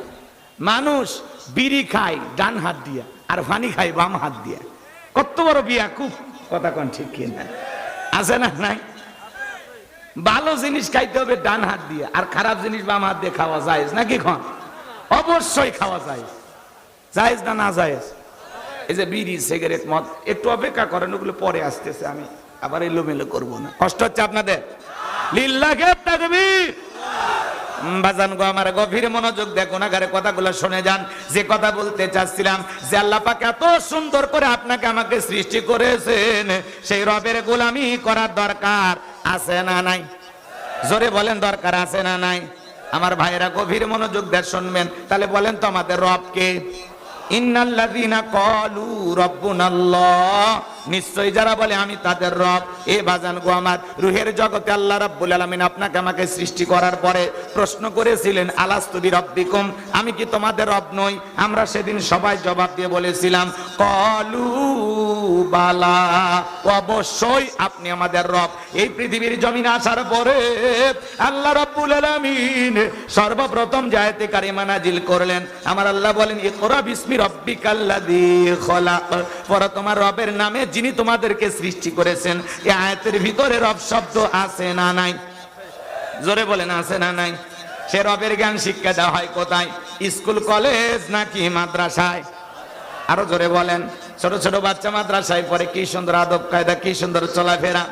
মানুষ বিড়ি খায় ডান হাত দিয়া আর পানি খায় বাম হাত দিয়া। কত বড় বিয়া খুব। কথা কোন ঠিক কিনা? আছে না? নাই। ভালো জিনিস খাইতে হবে ডান হাত দিয়ে, আর খারাপ জিনিস বাম হাত দিয়ে খাওয়া যায় নাকি? খন অবশ্যই খাওয়া যায়। জায়েজ না না জায়েজ? এই যে বিড়ি সিগারেট মদ, একটু অপেক্ষা করেন, ওগুলো পরে আসতেছে, আমি আবার এলোমেলো করবো না। কষ্ট হচ্ছে আপনাদের? লিল্লাহি তাকবীর। বাজান গো আমার, গভীর মনোযোগ দেখুন, আগারে কথাগুলো শুনে যান। যে কথা বলতে চাচ্ছিলাম, যে আল্লাহ পাক এত সুন্দর করে আপনাকে আমাকে সৃষ্টি করেছেন, সেই রবের গোলামি করার দরকার আছে না নাই? জোরে বলেন, দরকার আছে না নাই? আমার ভাইয়েরা গভীর মনোযোগ দিয়ে শুনবেন। তাহলে বলেন তো আমাদের রব কে? ইন্নাল্লাযীনা ক্বালু রাব্বুনাল্লাহ, নিশ্চয় যারা বলে আমি তাদের রব। এ বাজান গো আমার, রুহের জগতে আল্লাহ রাব্বুল আলামিন আপনাকে আমাকে সৃষ্টি করার পরে প্রশ্ন করেছিলেন, আলাস্তু বিরাব্বিকুম, আমি কি তোমাদের রব নই? আমরা সেদিন সবাই জবাব দিয়ে বলেছিলাম, ক্বালু বালা, অবশ্যই আপনি আমাদের রব। এই পৃথিবীর জমিনে আসার পরে আল্লাহ রাব্বুল আলামিন সর্বপ্রথম যে আয়াতে কারিমা নাজিল করলেন, আমার আল্লাহ বলেন, ইকরা বিসমি রাব্বিকাল্লাযী খলাক, পড়ো তোমার রবের নামে যিনি তোমাদেরকে সৃষ্টি করেছেন। এই আয়াতের ভিতরে রব শব্দ আছে না নাই? জোরে বলেন, আছে না নাই? সে রবের জ্ঞান শিক্ষা দেওয়া হয় কোথায়? স্কুল কলেজ নাকি মাদ্রাসায়? আরো জোরে বলেন। ছোট ছোট বাচ্চা মাদ্রাসায় পড়ে, কি সুন্দর আদব কায়দা, কি সুন্দর চলাফেরা।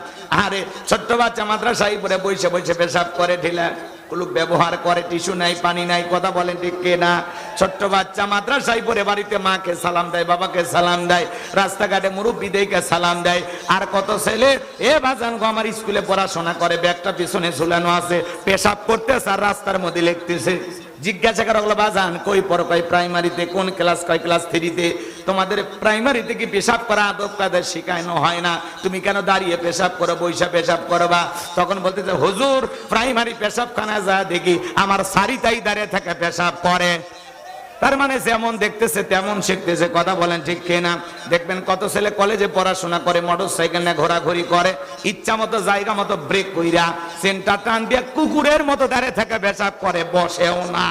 আরে ছোট্ট বাচ্চা মাদ্রাসায় পড়ে বসে বসে পেশাব করে, ঢিলা কুলুক ব্যবহার করে, টিস্যু নাই, পানি নাই। কথা বলেন ঠিক কিনা? ছোট্ট বাচ্চা মাদ্রাসায় পড়ে বাড়িতে মাকে সালাম দেয়, বাবাকে সালাম দেয়, রাস্তাঘাটে মুরব্বিদেরকে সালাম দেয়। আর কত ছেলে এ বাজান গো আমার স্কুলে পড়াশোনা করে, ব্যাগটা পিছনে ঝুলানো আছে, পেশাব করতেছে আর রাস্তার মধ্যে লিখতেছে। জিজ্ঞাসা করা হলো, বাজান কই পড়ো? কয় প্রাইমারিতে। কোন ক্লাস? কয় ক্লাস 3-তে। তোমাদের প্রাইমারিতে কি পেশাব করা আদব কায়দা শেখানো হয় না? তুমি কেন দাঁড়িয়ে পেশাব করো, বইসা পেশাব করবা? তখন বলতেছে, হুজুর প্রাইমারি পেশাবখানা যা দেখি আমার সারিতাই দাঁড়িয়ে থাকে পেশাব করে। তার মানে যেমন দেখতেছে তেমন শিখতেছে। কথা বলেন ঠিক কিনা? দেখবেন কত ছেলে কলেজে পড়াশোনা করে, মোটরসাইকেল নিয়ে ঘোরাঘুরি করে, ইচ্ছা মতো জায়গা মতো ব্রেক কইরা সেন্টার টান দিয়ে কুকুরের মতো দাঁড়িয়ে থাকে পেশাব করে, বসেও না।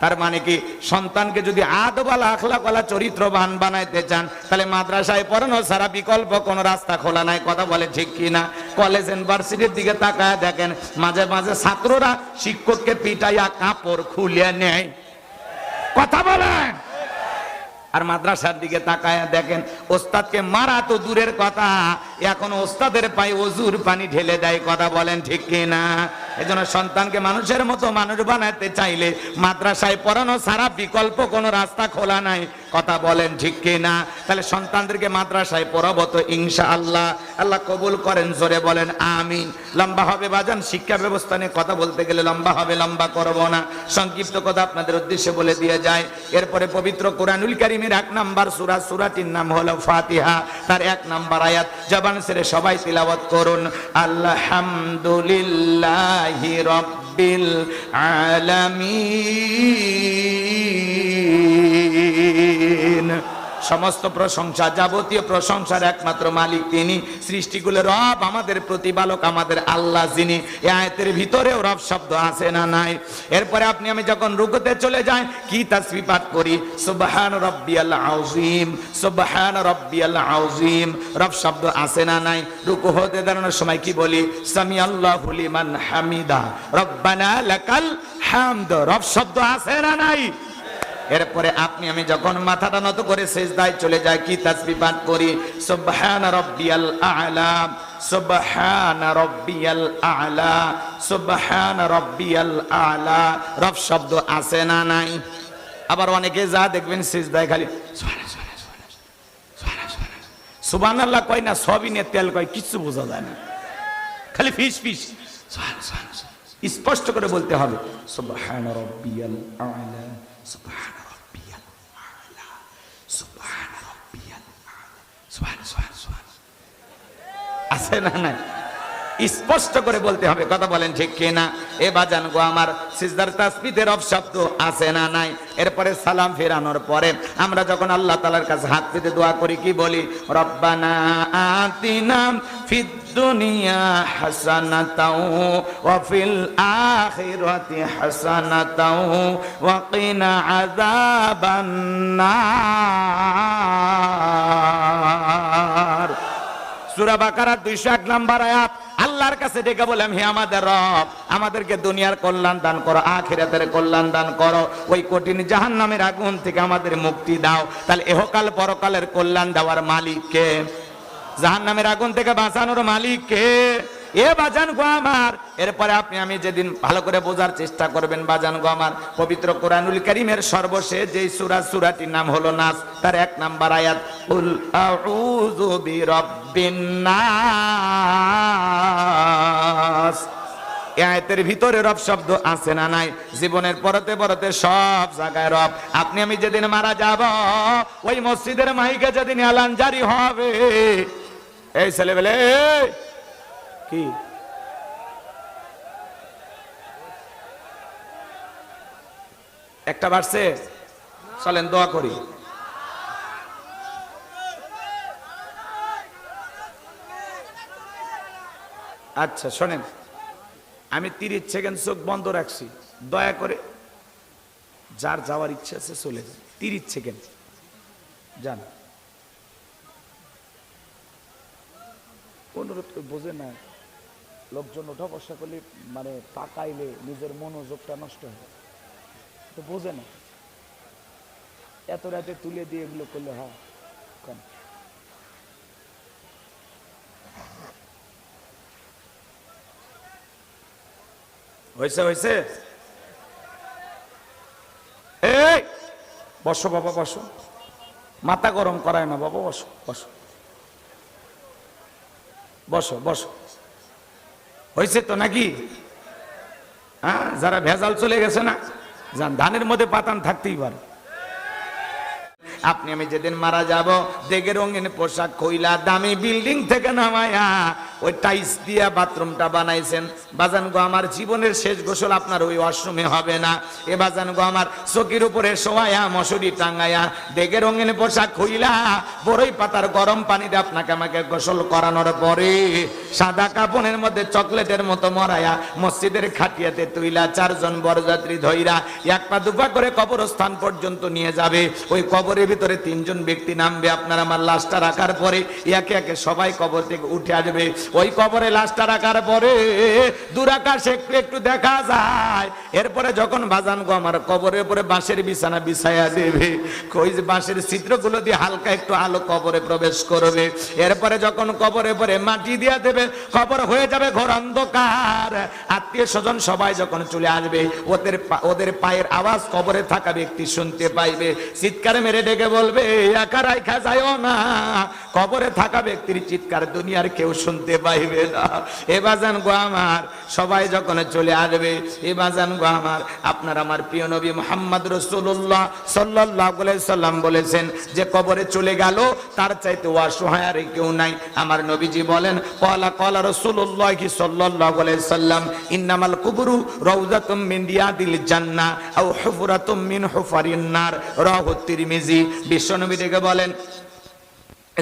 তার মানে কি, সন্তানকে যদি আদবালা আখলাকওয়ালা চরিত্রবান বানাইতে চান, তাহলে মাদ্রাসায় পড়ানো ছাড়া বিকল্প কোনো রাস্তা খোলা নাই। কথা বলে ঠিক কিনা? কলেজ ইউনিভার্সিটির দিকে তাকায় দেখেন, মাঝে মাঝে ছাত্ররা শিক্ষককে পিটাইয়া কাপড় খুলে নেয়। কথা বলেন। আর মাদ্রাসার দিকে তাকায় দেখেন, ওস্তাদকে মারা তো দূরের কথা, এখন ওস্তাদের পায়ে ওজুর পানি ঢেলে দেয়। কথা বলেন ঠিক কিনা? এজন্য সন্তানকে মানুষের মতো মানুষ বানাতে চাইলে মাদ্রাসায় পড়ানো ছাড়া বিকল্প কোনো রাস্তা খোলা নাই। কথা বলেন ঠিক কিনা? তাহলে সন্তানদেরকে মাদ্রাসায় পড়াবো তো ইনশাআল্লাহ। আল্লাহ কবুল করেন, জোরে বলেন আমিন। লম্বা হবে বাজান, শিক্ষা ব্যবস্থা নিয়ে কথা বলতে গেলে লম্বা হবে, লম্বা করব না, সংক্ষিপ্ত কথা আপনাদের উদ্দেশ্যে বলে দিয়ে যায়। এরপরে পবিত্র কোরআনুল কারীমের 1 নাম্বার সূরা, সূরাটির নাম হলো ফাতিহা। তার 1 নাম্বার আয়াত জবান ছেড়ে সবাই তিলাওয়াত করুন। আলহামদুলিল্লাহি রাব্বিল আলামিন। সমস্ত প্রশংসা, যাবতীয় প্রশংসার একমাত্র মালিক তিনি, সৃষ্টিগুলোর রব, আমাদের প্রতিপালক, আমাদের আল্লাহ যিনি। এই আয়াতের ভিতরেও রব শব্দ আছে না নাই? এরপরে আপনি আমি যখন রুকুতে চলে যাই কি তাসবিহ পাঠ করি? সুবহান রাব্বিয়াল আযীম, সুবহান রাব্বিয়াল আযীম। রব শব্দ আছে না নাই? রুকু হতে দাঁড়ানোর সময় কি বলি? সামিআল্লাহু লিমান হামিদা, রব্বানা লাকাল হামদ। রব শব্দ আছে না নাই? এরপরে আপনি আমি যখন মাথাটা নত করে সিজদায় চলে যাই কি তাসবিহ পাঠ করি? সুবহান রাব্বিয়াল আ'লা, সুবহান রাব্বিয়াল আ'লা, সুবহান রাব্বিয়াল আ'লা। রব শব্দ আছে না নাই? আবার অনেকে যা দেখবেন সিজদায় খালি সুবহানাল্লাহ কয় না, সবিনে তেল কয়, কিছু বোঝা যায় না, খালি ফিস ফিস। স্পষ্ট করে বলতে হবে সুবহান রাব্বিয়াল আ'লা, সুবহান রাব্বিয়াল আ'লা, সুবহান রাব্বিয়াল আ'লা, সুবহান সুবহান সুবহান। আছে না নাই? স্পষ্ট করে বলতে হবে। কথা বলেন ঠিক কিনা? এ বাজান গো আমার, সিজদার তাসবিহের রব শব্দ আছে না নাই? এরপরে সালাম ফেরানোর পরে আমরা যখন আল্লাহ তাআলার কাছে হাত পেতে দোয়া করি কি বলি? রব্বানা আতিনা ফিদ দুনিয়া হাসানাতাও ওয়া ফিল আখিরাতি হাসানাতাও ওয়া কিনা আযাবান নার। সূরা বাকারা 201 নম্বর আয়াত। আল্লাহর কাছে ডেকে বললাম, হে আমাদের রব, আমাদেরকে দুনিয়ার কল্যাণ দান করো, আখিরাতের কল্যাণ দান করো, ওই কঠিন জাহান্নামের আগুন থেকে আমাদের মুক্তি দাও। তাহলে ইহকাল পরকালের কল্যাণ দেওয়ার মালিক কে? জাহান্নামের আগুন থেকে বাঁচানোর মালিক কে? এ বাজান গো আমার। এরপরে আপনি আমি যেদিন ভালো করে বোঝার চেষ্টা করবেন বাজান গো আমার, পবিত্র কোরআনুল কারীমের সর্বশেষ যেই সূরা, সূরাটির নাম হলো নাস, তার 1 নাম্বার আয়াত কুল আউযু বিরাব্বিন নাস। এই আয়াতের ভিতরে রব শব্দ আছে না নাই? জীবনের পরতে পরতে সব জায়গায় রব। আপনি আমি যেদিন মারা যাব ওই মসজিদের মাইকে যেদিন এলান জারি হবে, এই ছেলেবেলে কি একটা বাড়ছে, চলেন দোয়া করি। আচ্ছা শোনেন, আমি 30 সেকেন্ড চোখ বন্ধ রাখছি, দয়া করে যার যাওয়ার ইচ্ছা আছে চলে যান। 30 সেকেন্ড যান। অনুরোধ করে বোঝে না, লোকজন ওঠা বসা করলে মানে তাকাইলে নিজের মনোযোগটা নষ্ট হয়, তো বোঝে না। এত রাতে তুলে দিয়ে এগুলো করলে হয় কেন? হয়েছে হয়েছে। এই বসো বাবা, বসো, মাথা গরম করায় না বাবা, বসো বসো বসো বসো। হয়েছে তো নাকি? হ্যাঁ, যারা ভেজাল চলে গেছে না, যান, ধানের মধ্যে পাতান থাকতেই পারে। আপনি আমি যেদিন মারা যাব, দেখে রঙিন পোশাক কইলা দামি বিল্ডিং থেকে নামায়া ওই টাইলস দিয়া বাথরুমটা বানাইছেন। বাজান গো আমার, জীবনের শেষ গোসল আপনার ওই ওয়াশরুমে হবে না। এ বাজান গো আমার, চকির উপরে শোয়ায়া মশুরি টাঙ্গায়া দেখে রঙিন পোশাক কইলা বড়ই পাতার গরম পানিতে আপনাকে আমাকে গোসল করানোর পরে সাদা কাপড়ের মধ্যে চকলেটের মতো মরায়া মসজিদের খাটিয়াতে তুইলা 4 জন বরযাত্রী ধইরা 1 পা 2 পা করে কবরস্থান পর্যন্ত নিয়ে যাবে। ওই কবরের ভিতরে 3 জন ব্যক্তি নামবে। আপনার আমার লাশটা রাখার পরে একে একে সবাই কবর থেকে উঠে আসবে। ওই কবরে লাশটা রাখার পরে দুরাকাশে একটু একটু দেখা যায়। এরপরে যখন বাজান গো আমার কবরের উপরে বাঁশের বিছানা বিছায়া দেবে, ওই যে বাঁশের ছিদ্রগুলো দিয়ে হালকা একটু আলো কবরে প্রবেশ করবে। এরপরে যখন কবরে পরে মাটি দিয়া দেবে, কবর হয়ে যাবে ঘোর অন্ধকার। আত্মীয় স্বজন সবাই যখন চলে আসবে, ওদের পায়ের আওয়াজ কবরে থাকা ব্যক্তি শুনতে পাইবে, চিৎকার মেরে ডেকে বলবে একা রাইখা যায়ও না। কবরে থাকা ব্যক্তির চিৎকার দুনিয়ার কেউ শুনতে পাইবে না। এ বাজান গো আমার সবাই যখন চলে আসবে, এ বাজান গো আমার আপনার আমার প্রিয় নবী মুহাম্মদ রাসূলুল্লাহ সাল্লাল্লাহু আলাইহি সাল্লাম বলেছেন যে কবরে চলে গেল তার চাইতে অসহায় আর কেউ নাই। আমার নবীজি বলেন ক্বালা রাসূলুল্লাহ সাল্লাল্লাহু আলাইহি সাল্লাম ইন্নামাল কুবুরু রাউযাতুম মিন রিয়াদিল জান্নাহ আও হুফরাতুম মিন হুফারিন নার, রাওয়াহু তিরমিজি। বিশ্বনবী ডেকে বলেন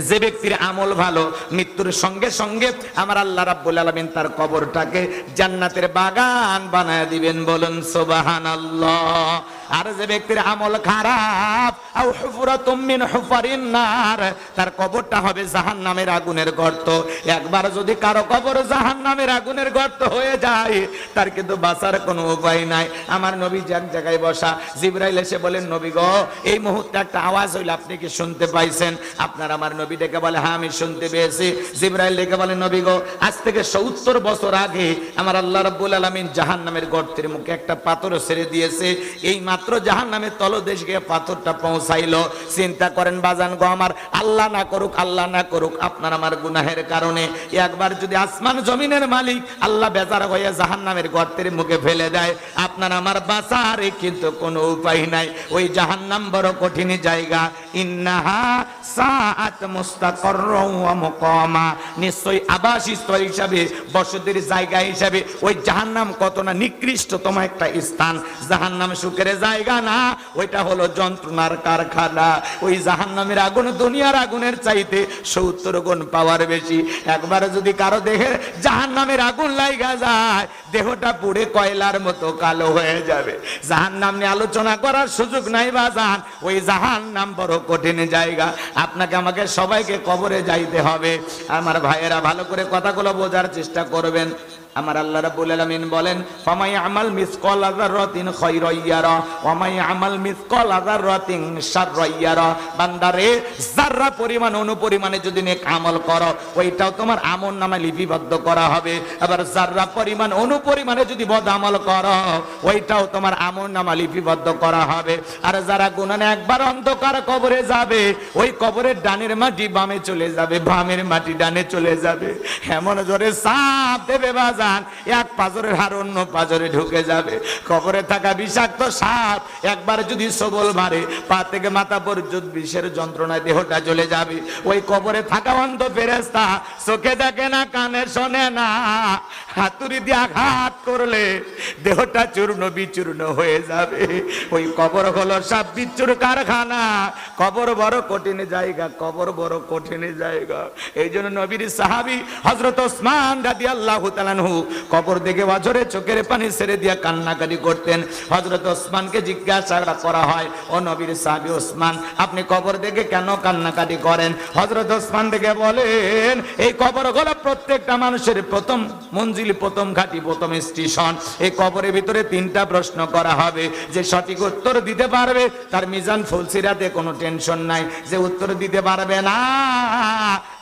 যে ব্যক্তির আমল ভালো, মৃত্যুর সঙ্গে সঙ্গে আমার আল্লাহ রাব্বুল আলামিন তার কবরটাকে জান্নাতের বাগান বানায় দিবেন, বলুন সুবহানাল্লাহ। আর যে ব্যক্তির আমল খারাপ, আও হুফরাতুম মিন হুফারিন নার, তার কবরটা হবে জাহান্নামের আগুনের গর্ত। একবার যদি কারো কবর জাহান্নামের আগুনের গর্ত হয়ে যায়, তার কিন্তু বাঁচার কোনো উপায় নাই। আমার নবী এক জায়গায় বসা, জিবরাইল এসে বলেন নবী গো এই মুহূর্তে একটা আওয়াজ হইল, আপনি কি শুনতে পাইছেন? আপনার আমার নবী ডেকে বলে হ্যাঁ আমি শুনতে পেয়েছি। জিবরাইল ডেকে বলে নবী গো আজ থেকে ৭০ বছর আগে আমার আল্লাহ রাব্বুল আলামিন জাহান্নামের গর্তের মুখে একটা পাথর ছেড়ে দিয়েছে, এই মাত্র জাহান্নামের তলদেশ গিয়ে পাথরটা পৌঁছাইলো। চিন্তা করেন বাজান গো আমার, আল্লাহ না করুক আপনার আমার গুনাহের কারণে একবার যদি আসমান জমিনের মালিক আল্লাহ বেজার হয়ে জাহান্নামের গর্তের মুখে ফেলে দেয়, আপনার আমার বাঁচার কিন্তু কোনো উপায় নাই। ওই জাহান্নাম বড় কঠিন জায়গা। ইন্নাহা সাআত মুস্তাকাররাও ওয়া মুকামা, নিশ্চয়ই আবাসস্থল হিসাবে, বসতির জায়গা হিসাবে ওই জাহান্নাম কত না নিকৃষ্টতম একটা স্থান। জাহান্নাম সুখের জায়গা না, ওইটা হলো যন্ত্রণার কারখানা। ওই জাহান্নামের আগুন দুনিয়ার আগুনের চাইতে ৭০ গুণ পাওয়ার বেশি। একবার যদি কারো দেহে জাহান্নামের আগুন লাগা যায়, দেহটা পুড়ে কয়লার মতো কালো হয়ে যাবে। জাহান্নাম নিয়ে আলোচনা করার সুযোগ নাই বাজান, ওই জাহান্নাম বড় কঠিন জায়গা। আপনাকে আমাকে সবাইকে কবরে যাইতে হবে। আমার ভাইয়েরা ভালো করে কথাগুলো বোঝার চেষ্টা করবেন। আমার আল্লাহ রাব্বুল আলামিন বলেন ফামাই আমাল মিসকাল যাররাতিন খায়রান ইয়ারা ওয়া মাই আমাল মিসকাল যাররাতিন শাররান ইয়ারা। বান্দারে যাররা পরিমাণ অনুপরিমাণে যদি নেক আমল করো, ওইটাও তোমার আমলনামায় লিপিবদ্ধ করা হবে। আবার যাররা পরিমাণ অনুপরিমাণে যদি বদ আমল করো, ওইটাও তোমার আমলনামায় লিপিবদ্ধ করা হবে। আর যারা গুনাহ একবার অন্ধকার কবরে যাবে, ওই কবরের ডানের মাটি বামে চলে যাবে, বামের মাটি ডানে চলে যাবে। এমন জোরে সাপ দেবে বাজা, এক পাজরের হাড় অন্য পাজরে ঢুকে যাবে। কবরে থাকা বিষাক্ত সাপ একবার যদি সবল মারে, পা থেকে মাথা পর্যন্ত বিষের যন্ত্রণায় দেহটা জ্বলে যাবে। ওই কবরে থাকা অন্ধ ফেরেশতা চোখে দেখে না, কানে শোনে না, হাতুড়ি দিয়ে আঘাত করলে দেহটা চূর্ণ বিচূর্ণ হয়ে যাবে। ওই কবর হলো সাপ বিচ্ছুর কারখানা। কবর বড় কঠিন জায়গা, কবর বড় কঠিন জায়গা। এই জন্য নবীর সাহাবী হযরত ওসমান রাদিয়াল্লাহু তাআলা আনহু কবর দেখে অঝরে চোখের পানি ছেড়ে দিয়া কান্নাকাটি করতেন। হযরত ওসমানকে জিজ্ঞাসা করা হয়, ও নবীর সাহাবী ওসমান, আপনি কবর দেখে কেন কান্নাকাটি করেন? হযরত ওসমান দেখে বলেন, এই কবর হলো প্রত্যেকটা মানুষের প্রথম মঞ্জিল, প্রথম ঘাঁটি, প্রথম স্টেশন। এই কবরের ভিতরে 3টা প্রশ্ন করা হবে। যে সঠিক উত্তর দিতে পারবে তার মিজান ফুলসিরাতে কোনো টেনশন নাই। যে উত্তর দিতে পারবে না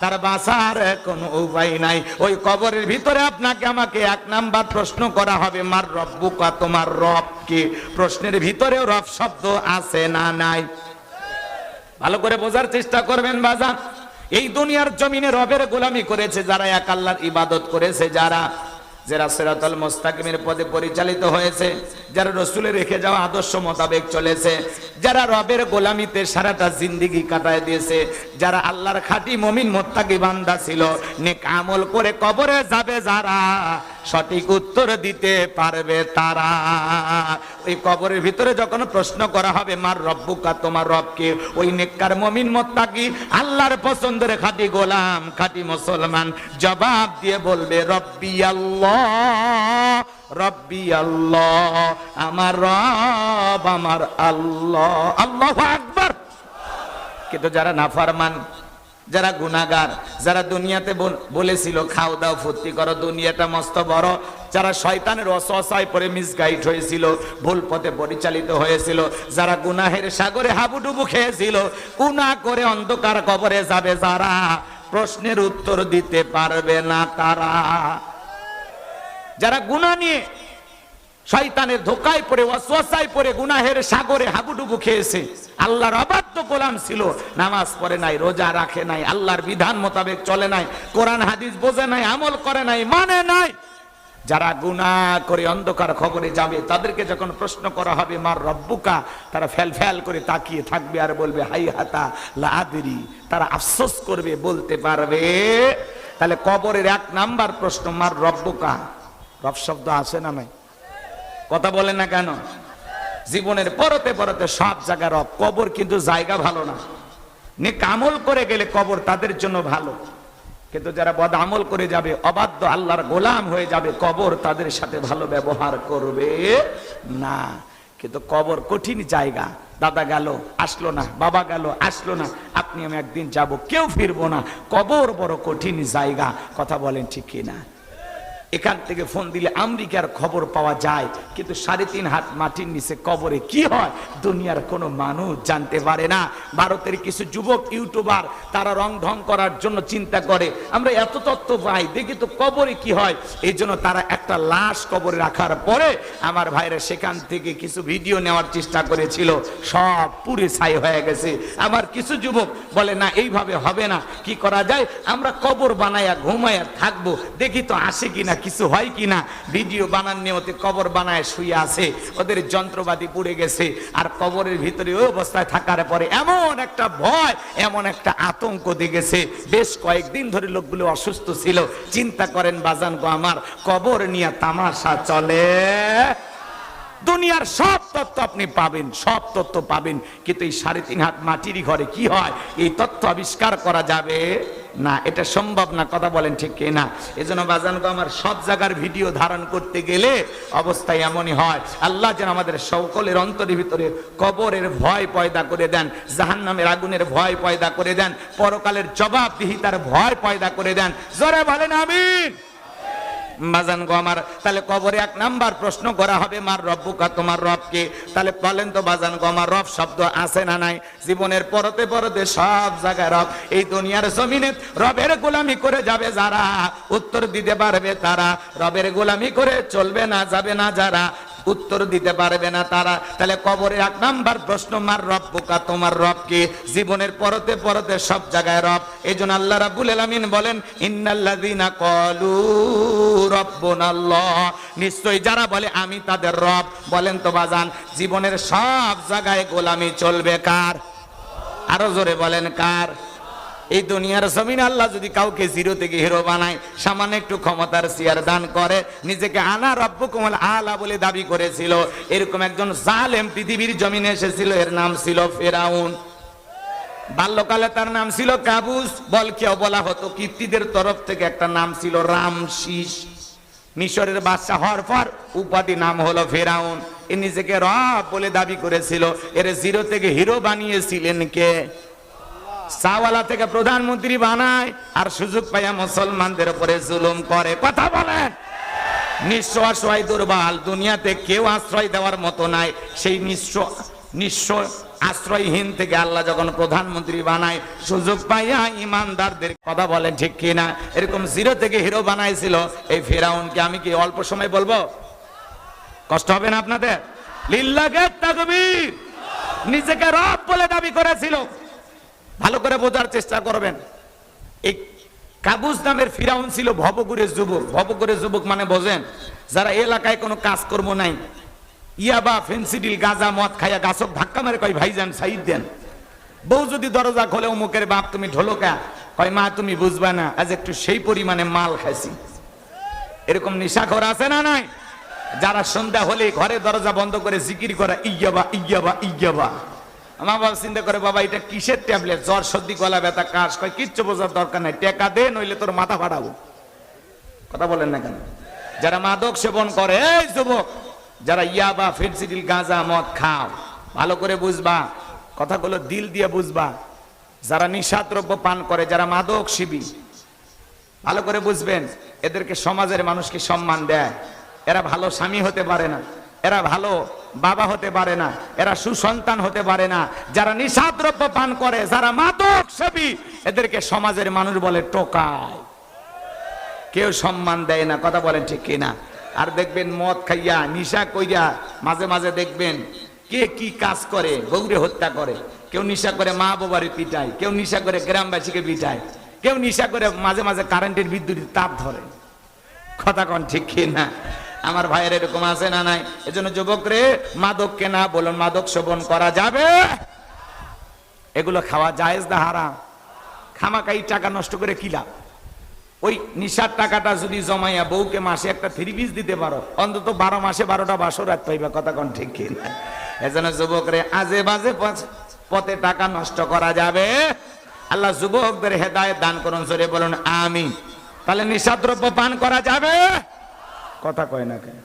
তার বাঁচার কোনো উপায় নাই। ওই কবরের ভিতরে আপনাকে আমাকে 1 নাম্বার প্রশ্ন করা হবে, মার রব্বুকা, তোমার রব কে? প্রশ্নের ভিতরেও রব শব্দ আছে না নাই? ভালো করে বোঝার চেষ্টা করবেন বাজান। এই দুনিয়ার জমিনে রবের গোলামি করেছে যারা, এক আল্লাহর ইবাদত করেছে যারা, যারা সিরাতাল মুস্তাকিমের পথে পরিচালিত হয়েছে, যারা রাসূলের রেখে যাওয়া আদর্শ মোতাবেক চলেছে, যারা রবের গোলামিতে সারাটা জিন্দেগি কাটায় দিয়েছে, যারা আল্লাহর খাঁটি মুমিন মুত্তাকি বান্দা ছিল, নেক আমল করে কবরে যাবে যারা, সঠিক উত্তর দিতে পারবে তারা। ওই কবরের ভিতরে যখন প্রশ্ন করা হবে, মার রব্বুকা, তোমার রব কে? ওই নেককার মুমিন মুত্তাকি আল্লাহর পছন্দের খাঁটি গোলাম, খাঁটি মুসলমান জবাব দিয়ে বলবে, রব্বি আল্লাহ, রব্বি আল্লাহ, আমার রব আমার আল্লাহ। আল্লাহু আকবার। কিন্তু যারা নাফরমান, যারা গুনাহগার, যারা দুনিয়াতে বলেছিল খাও দাও ফুর্তি করো, দুনিয়াটা মস্ত বড়, যারা শয়তানের ওয়াসওয়াসায় পড়ে মিসগাইড হয়েছিল, ভুল পথে পরিচালিত হয়েছিল, যারা গুনাহের সাগরে হাবুডুবু খেয়েছিল, গুনাহ করে অন্ধকার কবরে যাবে যারা, প্রশ্নের উত্তর দিতে পারবে না তারা। যারা গুনাহ নিয়ে শয়তানের ধোকায় পড়ে ওয়াসওয়াসায় পড়ে গুনাহের সাগরে হাবুডুবু খেয়েছে, আল্লাহর অবাধ্য গোলাম ছিল, নামাজ পড়ে নাই, রোজা রাখে নাই, আল্লাহর বিধান মোতাবেক চলে নাই, কোরআন হাদিস বোঝে নাই, আমল করে নাই, মানে নাই, যারা গুনাহ করে অন্ধকার খবরে যাবে, তাদেরকে যখন প্রশ্ন করা হবে মার রব্বুকা, তারা ফেল ফেল করে তাকিয়ে থাকবে আর বলবে হাই হাতা লা আদরি, তারা আফসোস করবে, বলতে পারবে। তাহলে কবরের 1 নাম্বার প্রশ্ন মার রব্বুকা। রব শব্দ আছে না নাই? কথা বলেন না কেন? জীবনের পরতে পরতে সব জায়গা রব। কবর কিন্তু জায়গা ভালো না। নেক আমল করে গেলে কবর তাদের জন্য ভালো, কিন্তু যারা বদ আমল করে যাবে, অবাধ্য আল্লাহর গোলাম হয়ে যাবে, কবর তাদের সাথে ভালো ব্যবহার করবে না। কিন্তু কবর কঠিন জায়গা। দাদা গেল আসলো না, বাবা গেল আসলো না, আপনি আমি একদিন যাব, কেউ ফিরবো না। কবর বড় কঠিন জায়গা। কথা বলেন ঠিক কিনা? এখান থেকে ফোন দিলে আমেরিকার খবর পাওয়া যায়, কিন্তু 3.5 হাত মাটির নিচে কবরে কি হয় দুনিয়ার কোনো মানুষ জানতে পারে না। ভারতের কিছু যুবক ইউটিউবার তারা রং ঢং করার জন্য চিন্তা করে আমরা এত তথ্য পাই, দেখি তো কবরে কি হয়। এই জন্য তারা একটা লাশ কবরে রাখার পরে, আমার ভাইরা সেখান থেকে কিছু ভিডিও নেওয়ার চেষ্টা করেছিল, সব পুরে ছাই হয়ে গেছে। আবার কিছু যুবক বলে না এইভাবে হবে না, কি করা যায়, আমরা কবর বানায়া ঘুমায়া থাকবো, দেখি তো আসে কিনা, কিছু হয় কিনা। ভিডিও বানান নিয়তে কবর বানায় শুয়ে আছে, ওদের যন্ত্রপাতি পুড়ে গেছে। আর কবরের ভিতরে ওই অবস্থায় থাকার পরে এমন একটা ভয়, এমন একটা আতঙ্ক দেখেছে, বেশ কয়েকদিন ধরে লোকগুলো অসুস্থ ছিল। চিন্তা করেন বাজান গো আমার, কবর নিয়ে তামাশা চলে। দুনিয়ার সব তথ্য আপনি পাবেন, সব তথ্য পাবেন, কিন্তু এই 3.5 হাত মাটির ঘরে কি হয় এই তথ্য আবিষ্কার করা যাবে না, এটা সম্ভব না। কথা বলেন ঠিক কিনা? এজন্য বাজান গো আমার, সব জায়গার ভিডিও ধারণ করতে গেলে অবস্থা এমনই হয়। আল্লাহ যেন আমাদের সকলের অন্তরের ভিতরে কবরের ভয় পয়দা করে দেন, জাহান্নামের আগুনের ভয় পয়দা করে দেন, পরকালের জবাবদিহিতার ভয় পয়দা করে দেন। জোরে বলেন আমিন। বাজান গো আমার, তাহলে কবরে 1 নাম্বার প্রশ্ন করা হবে মার রব্বুকা, তোমার রবকে। তাহলে বলেন তো বাজান গো আমার, রব শব্দ আছে না নাই? জীবনের পরতে পরতে সব জায়গায় রব। এই দুনিয়ার জমিনে রবের গোলামি করে যাবে যারা, উত্তর দিতে পারবে তারা। রবের গোলামি করে চলবে না, যাবে না যারা, উত্তর দিতে পারবে না তারা। তাহলে কবরে 1 নাম্বার প্রশ্ন মার রব্বুকা, তোমার রবকে। জীবনের পরতে পরতে সব জায়গায় রব। এই জন্য আল্লাহ রাব্বুল আলামিন বলেন ইন্নাল্লাযীনা ক্বালু রাব্বুনাল্লাহ, নিশ্চয়ই যারা বলে আমি তাদের রব। বলেন তো বাজান, জীবনের সব জায়গায় গোলামি চলবে কার? আরো জোরে বলেন কার? এই দুনিয়ার জমিনে আল্লাহ যদি কাউকে জিরো থেকে হিরো বানায়, সামান্য একটু ক্ষমতার চেয়ার দান করে, নিজেকে আনা রব্বুকুমুল আলা বলে দাবি করেছিল, এরকম একজন জালেম পৃথিবীর জমিনে এসেছিল, এর নাম ছিল ফেরাউন। বাল্যকালে তার নাম ছিল কাবুস, বলকেও বলা হতো। কীর্তিদের তরফ থেকে একটা নাম ছিল রামশিস। মিশরের বাদশা হওয়ার পর উপাধি নাম হলো ফেরাউন। এ নিজেকে রব বলে দাবি করেছিল। এর জিরো থেকে হিরো বানিয়েছিলেন কে? সাওয়ালা থেকে প্রধানমন্ত্রী বানায়, আর সুযোগ পাইয়া মুসলমানদের উপরে জুলুম করে। কথা বলেন। নিঃস্ব অসহায় দুর্বল, দুনিয়াতে কেউ আশ্রয় দেওয়ার মতো নাই। সেই নিঃস্ব আশ্রয়হীন থেকে আল্লাহ যখন প্রধানমন্ত্রী বানায়, সুযোগ পাইয়া ইমানদারদের, কথা বলেন ঠিক কিনা, এরকম জিরো থেকে হিরো বানাইছিল এই ফেরাউনকে। আমি কি অল্প সময় বলবো? কষ্ট হবে না আপনাদের? লিল্লাহে তাকবীর। নিজেকে রব বলে দাবি করেছিল। ভালো করে বোঝার চেষ্টা করবেন। এই কাবুস নামের ফিরাউন ছিল ভবঘুরে যুবক। ভবঘুরে যুবক মানে বোঝেন, যারা এলাকায় কোনো কাজকর্ম নাই, ইয়াবা ফেন্সিডিল গাঁজা মদ খাইয়া গাছক ধাক্কা মারে কয় ভাইজান সাইড দেন। বউ যদি দরজা খোলে, অমুকের বাপ তুমি ঢোলকা, কয় মা তুমি বুঝবা না, আজ একটু সেই পরিমাণে মাল খাইছি। এরকম নেশাখোর আছে না নাই? যারা সন্ধ্যা হলে ঘরে দরজা বন্ধ করে জিকির করে ইয়াবা ইয়াবা ইয়াবা। আমার বাবা চিন্তা করে, বাবা এটা কিসের ট্যাবলেট? জ্বর সর্দি গলা ব্যথা কাশ। কয় কিচ্ছু বোঝার দরকার নাই, টেকা দে নইলে তোর মাথা ফাটাবো। কথা বলেন না কেন? যারা মাদক সেবন করে, এই যুবক যারা ইয়াবা ফেন্সিডিল গাঁজা মদ খাও, ভালো করে বুঝবা, কথাগুলো দিল দিয়ে বুঝবা। যারা নিশাদ্রব্য পান করে, যারা মাদক সেবী, ভালো করে বুঝবেন, এদেরকে সমাজের মানুষ কি সম্মান দেয়? এরা ভালো স্বামী হতে পারে না, এরা ভালো বাবা হতে পারে না, এরা সুসন্তান হতে পারে না। যারা নিশাদ্রব্য পান করে, যারা মাদক সেবী, এদেরকে সমাজের মানুষ বলে টোকায়, কেউ সম্মান দেয় না। কথা বলেন ঠিক কিনা? আর দেখবেন মদ খাইয়া নিশা কইরা মাঝে মাঝে দেখবেন কে কি কাজ করে, গৌরে হত্যা করে, কেউ নিশা করে মা বাবারে পিটায়, কেউ নিশা করে গ্রামবাসীকে পিটায়, কেউ নিশা করে মাঝে মাঝে কারেন্টের বিদ্যুতের তাপ ধরে। কথা কন ঠিক কিনা? আমার ভাইয়ের এরকম আছে না নাই? এজন্য যুবকরে মাদককে না বলুন, মাদক সেবন করা যাবে, এগুলো খাওয়া জায়েজ না হারাম? খামাকাই টাকা নষ্ট করে কি লাভ? ওই নিশার টাকাটা যদি জমাইয়া বউকে মাসে একটা 3 পিস দিতে পারো, অন্তত 12 মাসে 12টা বাসরাত পাইবা। কথা কোন ঠিক কিনা? এজন্য যুবকরে আজে বাজে পথে টাকা নষ্ট করা যাবে। আল্লাহ যুবকদের হেদায়েত দান করুন, জোরে বলুন আমিন। তাহলে নিশাদ্রব্য পান করা যাবে? কথা কয় না কেন?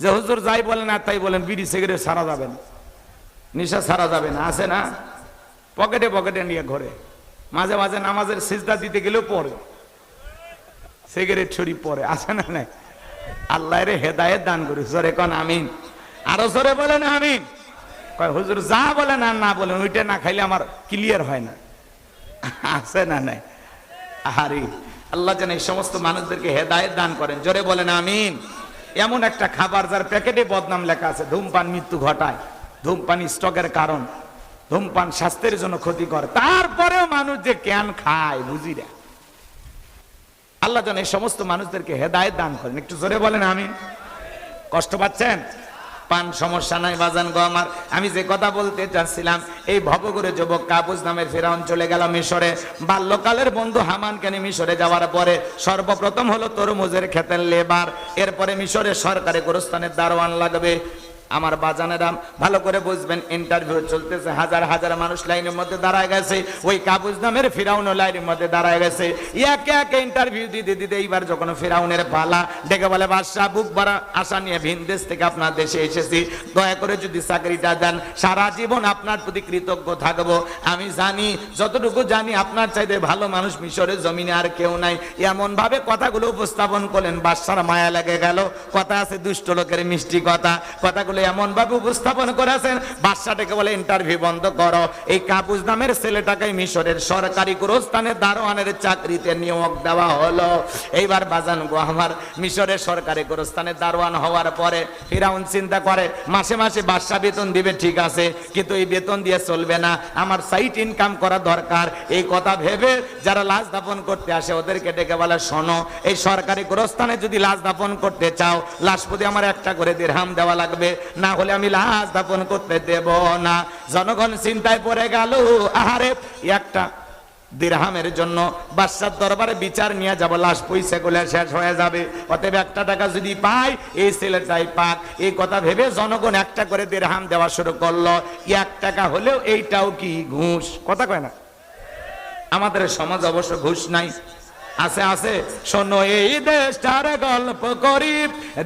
যে হুজুর যাই বলেন আর তাই বলেন, বিড়ি সিগারেট ছাড়া যাবে না, নিশা ছাড়া যাবে না, আছে না? পকেটে পকেটে নিয়ে ঘরে, মাঝে মাঝে নামাজের সিজদা দিতে গেলেও পরে সিগারেট ছড়ি পরে, আছে না নাই? আল্লাহ রে হেদায়েত দান করি, জোরে কোন আমিন। আরো জোরে বলেন আমিন। কয় হুজুর যা বলেন আর না বলেন, ওইটা না খাইলে আমার ক্লিয়ার হয় না, আছে না নাই? আহারে আল্লাহ যেন এই সমস্ত মানুষদেরকে হেদায়েত দান করেন, জোরে বলেন আমিন। এমন একটা খাবার যার প্যাকেটে বদনাম লেখা আছে, ধূমপান মৃত্যু ঘটায়, ধূমপান স্ট্রোকের কারণ, ধূমপান স্বাস্থ্যের জন্য ক্ষতিকর, তারপরেও মানুষ যে ক্যান খায় বুঝি না। আল্লাহ যেন এই সমস্ত মানুষদেরকে হেদায়েত দান করেন, একটু জোরে বলেন আমিন। কষ্ট পাচ্ছেন? পান সমস্যা নাই বাজান গো আমার। আমি যে কথা বলতে চাচ্ছিলাম, এই ভবঘুরে যুবক কাবুস নামের ফেরাউন চলে গেল মিশরে। বাল্যকালের বন্ধু হামানকে নিয়ে মিশরে যাওয়ার পরে সর্বপ্রথম হলো তরমুজের ক্ষেতের লেবার, এরপরে মিশরের সরকারি গোরস্থানের দারোয়ান লাগবে। আমার বাজানেরা ভালো করে বুঝবেন, ইন্টারভিউ চলতেছে, হাজার হাজার মানুষ লাইনের মধ্যে দাঁড়ায় গেছে। ওই কাবুস নামের ফিরাউনও লাইনের মধ্যে দাঁড়ায় গেছে। একে একে ইন্টারভিউ দিতে দিতে এইবার যখন ফিরাউনের পালা, ডেকে বলে বাদশাহ, বুক ভরা আশা নিয়ে ভিন দেশ থেকে আপনার দেশে এসেছি, দয়া করে যদি চাকরিটা দেন সারা জীবন আপনার প্রতি কৃতজ্ঞ থাকবো। আমি জানি, যতটুকু জানি আপনার চাইতে ভালো মানুষ মিশরের জমিনে আর কেউ নাই। এমন ভাবে কথাগুলো উপস্থাপন করলেন, বাদশার মায়া লেগে গেল। কথা আছে দুষ্ট লোকের মিষ্টি কথা, কথাগুলো এমন ভাবে উপস্থাপন করেছেন, বাদশাটাকে বলে ইন্টারভিউ বন্ধ করো। এই কাবুস নামের ছেলেটাকে মিশরের সরকারি গোরস্থানে দারোয়ানের চাকরিতে নিয়োগ দেওয়া হলো। এইবার বাজান গো আমার, মিশরের সরকারি গোরস্থানে দারোয়ান হওয়ার পরে ফিরাউন চিন্তা করে, মাসে মাসে বাদশা বেতন দিবে ঠিক আছে, কিন্তু এই বেতন দিয়ে চলবে না, আমার সাইড ইনকাম করা দরকার। এই কথা ভেবে যারা লাশ দাফন করতে আসে ওদেরকে ডেকে বলে, শোনো, এই সরকারি গোরস্থানে যদি লাশ দাফন করতে চাও, লাশ প্রতি আমার একটা করে দিরহাম দেওয়া লাগবে, না হলে আমি লাশ দাফন করতে দেব না। জনগণ চিন্তায় পড়ে গেল, আহারে একটা দিরহামের জন্য বাদশার দরবারে বিচার নিয়ে যাব, লাশ পয়সা গুলো শেষ হয়ে যাবে, অতএব একটা টাকা যদি পাই এই ছেলেটাই পাক। এই কথা ভেবে জনগণ একটা করে দিরহাম দেওয়া শুরু করলো। 1 টাকা হলেও এইটাও কি ঘুষ? কথা কয় না? আমাদের সমাজ অবশ্য ঘুষ নাই, আছে আছে। শোনো এই দেশটার গল্প করি,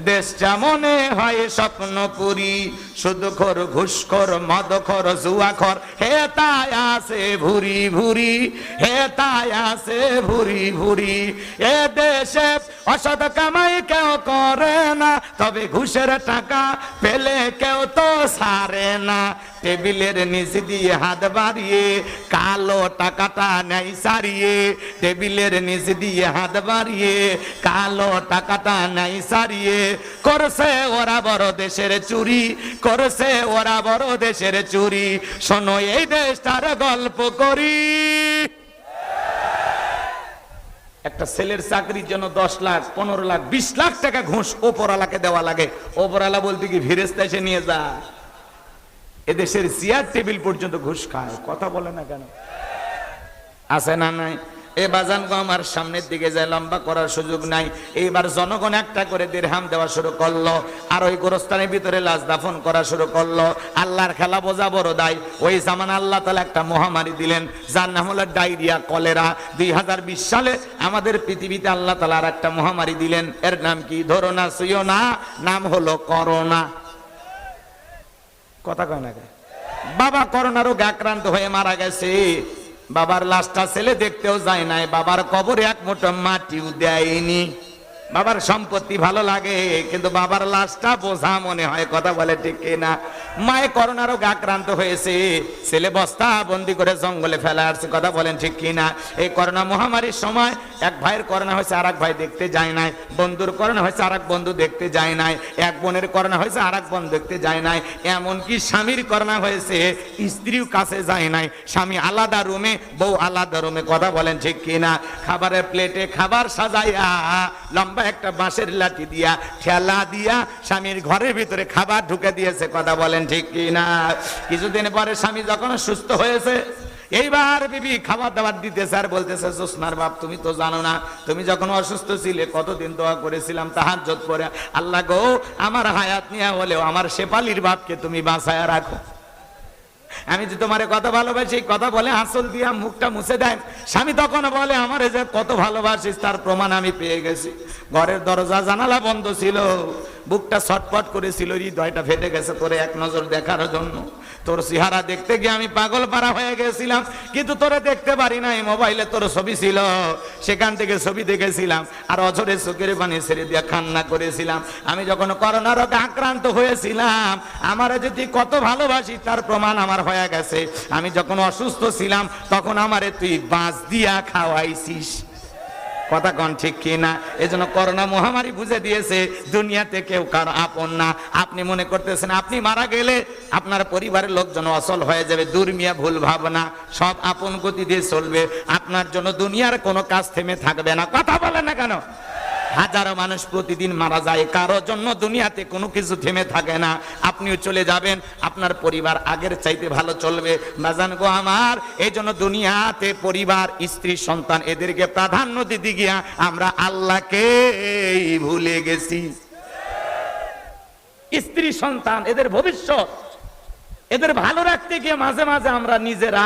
দেশটা মনে হয় স্বপ্নপুরী, সুদখোর ঘুষখোর মদখোর জুয়াখোর, হে তাই আছে ভুরি ভুরি, হে তাই আছে ভুরি ভুরি। এ দেশে অসৎ কামাই কেউ করে না, তবে ঘুষের টাকা পেলে কেউ তো ছাড়ে না। টেবিলের নিচে দিয়ে হাত বাড়িয়ে কালো টাকাটা নেই সারিয়ে, টেবিলের নিচে দিয়ে হাত বাড়িয়ে কালো টাকাটা নেই সারিয়ে। করছে ওরা বড় দেশের চুরি, করছে ওরা বড় দেশের চুরি। শোনো এই দেশটার গল্প করি। একটা ছেলের চাকরির জন্য 10 লাখ 15 লাখ 20 লাখ টাকা ঘুষ ওপরওয়ালাকে দেওয়া লাগে। ওপরওয়ালা বলতে কি ফেরেশতা এসে নিয়ে যা? এদেশের চেয়ার টেবিল পর্যন্ত ঘুষ খায়। কথা বলে না কেন? আছে না নাই? এ বাজান গো আমার, সামনের দিকে যায়, লম্বা করার সুযোগ নাই। এইবার জনগণ একটা করে দিরহাম দেওয়া শুরু করলো, আর ওই গোরস্থানের ভিতরে লাশ দাফন করা শুরু করলো। আল্লাহর খেলা বোঝা বড় দায়। ওই জামান আল্লাহ তাআলা একটা মহামারী দিলেন, যার নাম হলো ডায়রিয়া, কলেরা। 2020 সালে আমাদের পৃথিবীতে আল্লাহ তাআলা আর একটা মহামারী দিলেন। এর নাম কি? ধরো না, ছুঁয়ো না, নাম হলো করোনা। কথা কয় না? বাবা করোনা রোগে আক্রান্ত হয়ে মারা গেছে। বাবার লাশটা ছেলে দেখতেও যায় নাই, বাবার কবরে এক মুঠো মাটিও দেয়নি। বাবার সম্পত্তি ভালো লাগে কিন্তু বাবার লাশটা বোঝা মনে হয়, কথা বলে ঠিক কিনা? মায়ে করোনা রোগে আক্রান্ত হয়েছে, ছেলে বস্তা বন্দি করে জঙ্গলে ফেলা আসছে, কথা বলেন ঠিক কিনা? এই করোনা মহামারীর সময় এক ভাইয়ের করোনা হয়েছে, আর এক ভাই দেখতে যায় নাই। বন্ধুর করোনা হয়েছে, আর এক বন্ধু দেখতে যায় নাই। এক বোনের করোনা হয়েছে, আর এক বোন দেখতে যায় নাই। এমনকি স্বামীর করোনা হয়েছে, স্ত্রীও কাছে যায় নাই। স্বামী আলাদা রুমে, বউ আলাদা রুমে, কথা বলেন ঠিক কিনা? খাবারের প্লেটে খাবার সাজাইয়া লম্বা একটা বাঁশের লাঠি দিয়া ঠেলা দিয়া স্বামীর ঘরের ভিতরে খাবার ঢুকে দিয়েছে, কথা বলেন ঠিক কিনা? কিছুদিন পরে স্বামী যখন সুস্থ হয়েছে, এইবার বিবি খাবার দাবার দিতেছে আর বলতেছে, জোসনার বাপ তুমি তো জানো না, তুমি যখন অসুস্থ ছিলে কতদিন দোয়া করেছিলাম তাহাজ্জুদ পড়ে, আল্লাহ গো আমার হায়াত নিয়ে হলেও আমার শেফালির বাপকে তুমি বাঁচায়া রাখো। আমি যে তোমারে কত ভালোবাসি, কথা বলে আঁচল দিয়া মুখটা মুছে দেয়। স্বামী তখন বলে, আমারে যে কত ভালোবাসিস তার প্রমাণ আমি পেয়ে গেছি। ঘরের দরজা জানালা বন্ধ ছিল, বুকটা ছটফট করেছিল, হৃদয়টা ফেটে গেছে তোরে এক নজর দেখার জন্য। তোর চেহারা দেখতে গিয়ে আমি পাগল পারা হয়ে গেছিলাম, কিন্তু তোরে দেখতে পারি নাই। মোবাইলে তোর ছবি ছিল, সেখান থেকে ছবি দেখেছিলাম আর অঝরে চোখের পানি ছেড়ে দিয়ে কান্না করেছিলাম। আমি যখন করোনা রোগে আক্রান্ত হয়েছিলাম, আমারে যদি কত ভালোবাসি তার প্রমাণ আমার হয়ে গেছে। আমি যখন অসুস্থ ছিলাম তখন আমারে তুই বাঁশ দিয়া খাওয়াইছিস, কথা কন ঠিক কিনা? এজন্য করোনা মহামারী বুঝে দিয়েছে দুনিয়াতে কেউ কার আপন না। আপনি মনে করতেছেন আপনি মারা গেলে আপনার পরিবারের লোকজন অচল হয়ে যাবে, দুর্মিয়া ভুল ভাবনা, সব আপন গতি দিয়ে চলবে, আপনার জন্য দুনিয়ার কোনো কাজ থেমে থাকবে না, কথা বলেন না কেন? হাজারো মানুষ প্রতিদিন মারা যায়, কারো জন্য দুনিয়াতে কোনো কিছু থেমে থাকে না। আপনিও চলে যাবেন, আপনার পরিবার আগের চাইতে ভালো চলবে। বাজান গো আমার, এই জন্য দুনিয়াতে পরিবার, স্ত্রী, সন্তান এদেরকে প্রাধান্য দিতে গিয়া আমরা আল্লাহকে ভুলে গেছি। স্ত্রী সন্তান এদের ভবিষ্যৎ, এদের ভালো রাখতে গিয়ে মাঝে মাঝে আমরা নিজেরা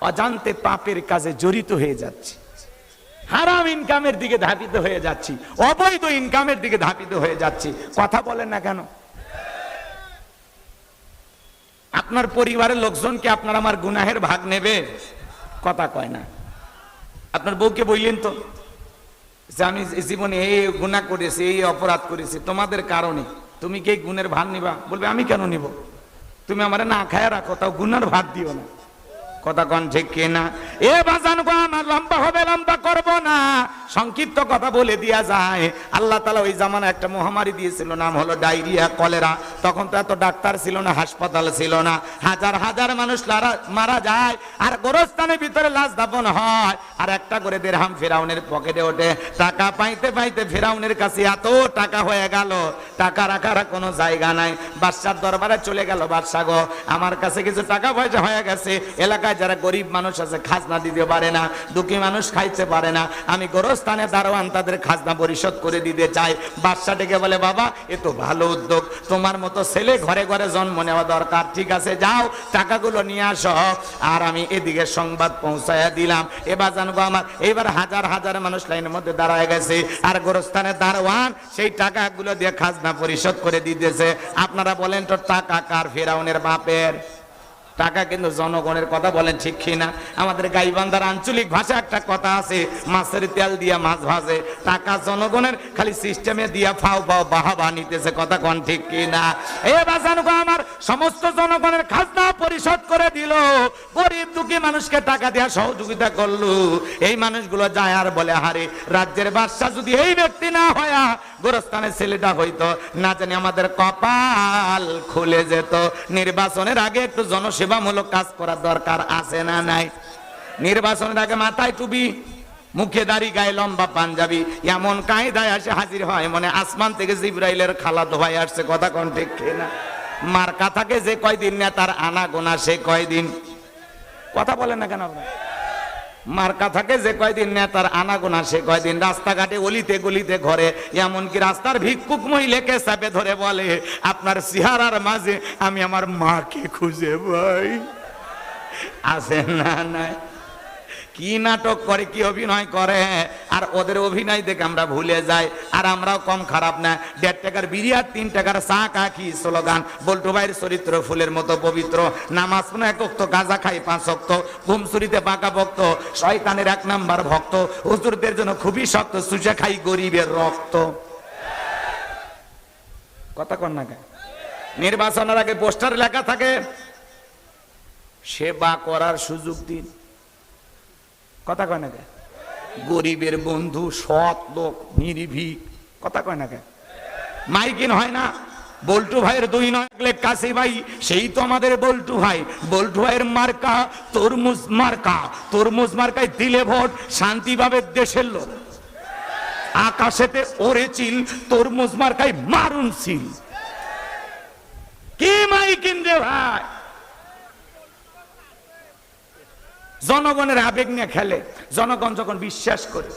অজান্তে পাপের কাজে জড়িত হয়ে যাচ্ছি, হারাম ইনকামের দিকে ধাবিত হয়ে যাচ্ছি, অবৈধ ইনকামের দিকে ধাবিত হয়ে যাচ্ছি, কথা বলেন না কেন? আপনার পরিবারের লোকজনকে আপনার আমার গুনাহের ভাগ নেবে, কথা কয় না। আপনার বউকে বললেন তো যে আমি জীবনে এই গুনাহ করেছি, এই অপরাধ করেছি তোমাদের কারণে, তুমি কি এই গুণের ভাগ নিবা? বলবে আমি কেন নিব, তুমি আমারে না খায়া রাখো, তাও গুনার ভাগ দিও না, কথা কন ঠিক কিনা? এ বাজান গো আমার লম্বা হবে, লম্বা করব না, সংক্ষিপ্ত কথা বলে দিয়া যায়। আল্লাহ তাআলা ওই জামানা একটা মহামারী দিয়েছিল, নাম হলো ডায়রিয়া, কলেরা। তখন তো এত ডাক্তার ছিল না, হাসপাতাল ছিল না, হাজার হাজার মানুষ মারা যায় আর গোরস্থানের ভিতরে লাশ দাফন হয়, আর একটা করে দিরহাম ফিরাউনের পকেটে ওঠে। টাকা পাইতে পাইতে ফিরাউনের কাছে এত টাকা হয়ে গেল, টাকা রাখার কোনো জায়গা নাই। বাদশার দরবারে চলে গেল, বাদশা গো আমার কাছে কিছু টাকা পয়সা হয়ে গেছে, এলাকায় যারা গরিব মানুষ আছে খাজনা দিতে পারে না, দুঃখী মানুষ খাইতে পারে না, আমি গোরস্থানে দারোয়ান তাদের খাজনা পরিশোধ করে দিতে চাই। বাদশা ডেকে বলে, বাবা এ তো ভালো উদ্যোগ, তোমার মতো ছেলে ঘরে ঘরে জন্ম নেওয়া দরকার, ঠিক আছে যাও টাকাগুলো নিয়ে আসো, আর আমি এদিকে সংবাদ পৌঁছায়া দিলাম। এবার জানবো আমার, এইবার হাজার হাজার মানুষ লাইনের মধ্যে দাঁড়ায় গেছে, আর গোরস্থানের দারোয়ান সেই টাকাগুলো দিয়ে খাজনা পরিশোধ করে দিতেছে। আপনারা বলেন তো টাকা কার? ফিরাউনের বাপের। টাকা কিন্তু জনগণের, কথা বলেন ঠিক কিনা? আমাদের গাইবান্ধার আঞ্চলিক ভাষা একটা কথা আছে, মাছের তেল দিয়া মাছ ভাজে। টাকা জনগণের, খালি সিস্টেমে দিয়া ফাও ফাও বাহাবা নিতেছে, কথা কন ঠিক কিনা? এ বাজানো আমার, সমস্ত জনগণের খাজনা পরিশোধ করে দিল, গরিব দুঃখী মানুষকে টাকা দেওয়া সহযোগিতা করলো। এই মানুষগুলো যায় আর বলে, হারে রাজ্যের বাদশা যদি এই ব্যক্তি না হয়া গোরস্থানের ছেলেটা হইতো, না জানি আমাদের কপাল খুলে যেত। নির্বাচনের আগে একটু জনসেবামূলক কাজ করার দরকার আছে না নাই? নির্বাচনের আগে মাথায় টুপি, মুখে দাড়ি, গায়ে লম্বা পাঞ্জাবি, এমন কায়দায় আসে হাজির হয় মনে আসমান থেকে জিবরাইলের খালাতো ভাই আসছে, কথা কোন ঠিক না? মার্কা থাকে যে কয়দিন নেতার আনা গোনা সে কয়দিন, কথা বলেন না কেন আপনারা? মার্কা থাকে যে কয়দিন নেতার আনাগোনা সে কয়দিন। রাস্তাঘাটে অলিতে গলিতে ঘরে, এমনকি রাস্তার ভিক্ষুক মহিলাকে চাপে ধরে বলে, আপনার চেহারার মাঝে আমি আমার মাকে খুঁজে পাই, আছে না নাই? কি নাটক করে, কি অভিনয় করে, আর ওদের অভিনয় দেখে আমরা ভুলে যাই। আর আমরাও কম খারাপ না, 1.5 টাকার বিড়ি আর 3 টাকার চা কাকি স্লোগান। বল্টু ভাইয়ের চরিত্র ফুলের মতো পবিত্র, নামাজ পড়ে 1 ওয়াক্ত, গাঁজা খাই 5 ওয়াক্ত, ঘুমসুরিতে পাকা ভক্ত, শয়তানের 1 নাম্বার ভক্ত, হুজুরদের জন্য খুবই শক্ত, চুষে খাই গরিবের রক্ত। কথা কন না কেন? নির্বাচনের আগে পোস্টার লেখা থাকে সেবা করার সুযোগ দিন। কথা কয় না কেন? গরিবের বন্ধু, সৎ লোক, নির্ভীক। কথা কয় না কেন? মাইকিন হয় না বল্টু ভাইয়ের 2 নয় কাছে ভাই, সেই তো আমাদের বল্টু ভাই। বল্টু ভাইয়ের মার্কা তরমুজ মার্কা, তরমুজ মার্কায় দিলে ভোট, শান্তি পাবে দেশের লোক। আকাশেতে ওরে চিল, তরমুজ মার্কায় মারুন চিল। কি মাইকিন রে ভাই! জনগণের আবেগ নিয়ে খেলে। জনগণ যখন বিশ্বাস করে,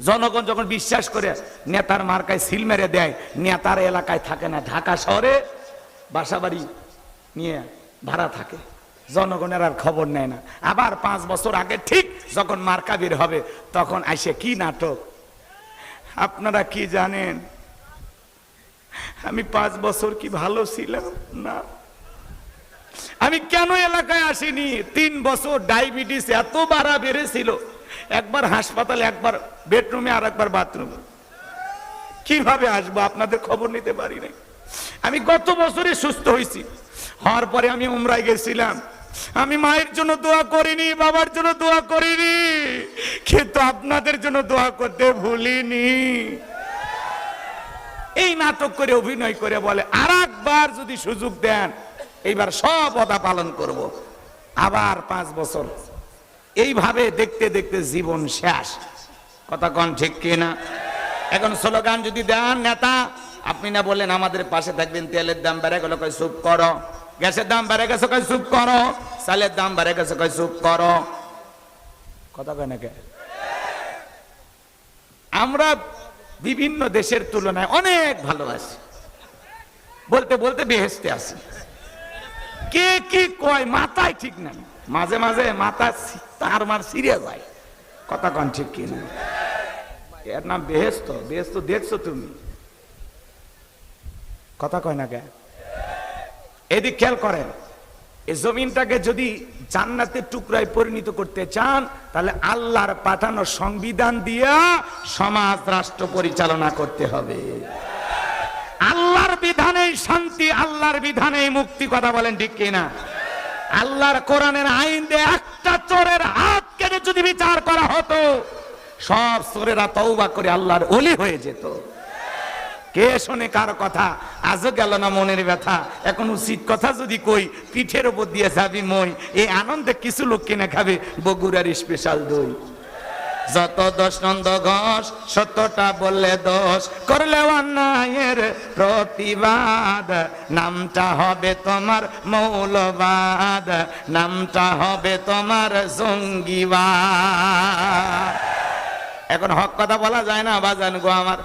জনগণ যখন বিশ্বাস করে নেতার মার্কায় সিল মেরে দেয়, নেতার এলাকায় থাকে না, ঢাকা শহরে বাসাবাড়ি নিয়ে ভাড়া থাকে, জনগণের আর খবর নেয় না। আবার 5 বছর আগে ঠিক যখন মার্কা বের হবে তখন আসে কি নাটক। আপনারা কি জানেন আমি 5 বছর কি ভালো ছিলাম না? আমি কেন এলাকায় আসিনি? 3 বছর ডায়াবেটিস এত বাড়া বেড়েছিল, একবার হাসপাতালে, একবার বেডরুমে, আর একবার বাথরুমে। কিভাবে আসবো? আপনাদের খবর নিতে পারি নাই। আমি গত বছরে সুস্থ হয়েছি, হওয়ার পরে আমি উমরায় গেছিলাম। আমি মায়ের জন্য দোয়া করিনি, বাবার জন্য দোয়া করিনি, কিন্তু আপনাদের জন্য দোয়া করতে ভুলিনি। এই নাটক করে, অভিনয় করে বলে আর একবার যদি সুযোগ দেন এইবার সব ওয়াদা পালন করব। আবার 5 বছর এইভাবে দেখতে দেখতে জীবন শেষ। কথা কন ঠিক কিনা? এখন স্লোগান যদি দেন নেতা, আপনি না বললেন আমাদের পাশে থাকবেন, তেলের দাম বেড়ে গেল, কয় চুপ করো, গ্যাসের দাম বেড়ে গেছে, কয় চুপ করো, চালের দাম বেড়ে গেছে, কয় চুপ করো। কথা কয় নাকি? আমরা বিভিন্ন দেশের তুলনায় অনেক ভালো আছি, বলতে বলতে বেহেশতে আছি। কে কি কয় মাথায় ঠিক নাই, মাঝে মাঝে মাথা তার মার সিরিয়া যায়। কথা কন ঠিক কিনা? এর নাম বেহেশত। বেহেশত দেখছো তুমি? কথা কয় না কে? এদিক খেয়াল করেন, এই জমিনটাকে যদি জান্নাতের টুকরায় পরিণত করতে চান তাহলে আল্লাহর পাঠানো সংবিধান দিয়া সমাজ রাষ্ট্র পরিচালনা করতে হবে। আল্লাহর বিধানেই শান্তি, আল্লাহর বিধানেই মুক্তি। কথা বলেন ঠিক কিনা? আল্লাহর কোরআনের আইন দিয়ে একটা চোরের হাত কেটে যদি বিচার করা হতো, সব চোরেরা তওবা করে আল্লাহর ওলি হয়ে যেত। কে শোনে কার কথা? আজও গেল না মনের ব্যথা। এখন উচিত কথা যদি কই, পিঠের উপর দিয়ে যাবি মই। এই আনন্দে কিছু লোক কিনে খাবে বগুড়ার স্পেশাল দই। যত দোষ নন্দ ঘোষ, সত্যটা বললে দোষ, করলে অন্যায়ের প্রতিবাদ, নামটা হবে তোমার মৌলবাদ, নামটা হবে তোমার জঙ্গিবাদ। এখন হক কথা বলা যায় না বাজান গো আমার,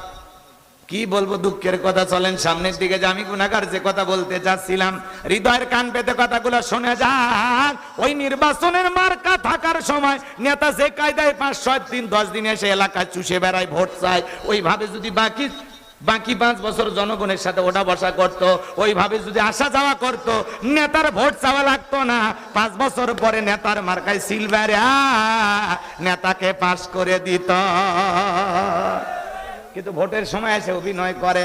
কি বলবো, দুঃখের কথা। চলেন সামনের দিকে, যে আমি গুনাহগার যে কথা বলতে চাচ্ছিলাম, হৃদয়ের কান পেতে কথাগুলো শুনে যান। ওই নির্বাচনের মার্কা থাকার সময় নেতা যে কায়দায় 5-6 দিন 10 দিন এসে এলাকায় চুষে বেড়ায়, ভোট চায়, ওইভাবে যদি বাকি 5 বছর জনগণের সাথে ওঠা বসা করতো, ওইভাবে যদি আসা যাওয়া করতো, নেতার ভোট চাওয়া লাগতো না। 5 বছর পরে নেতার মার্কায় সিল বেড়ে নেতাকে পাস করে দিত। কিন্তু ভোটের সময় এসে অভিনয় করে,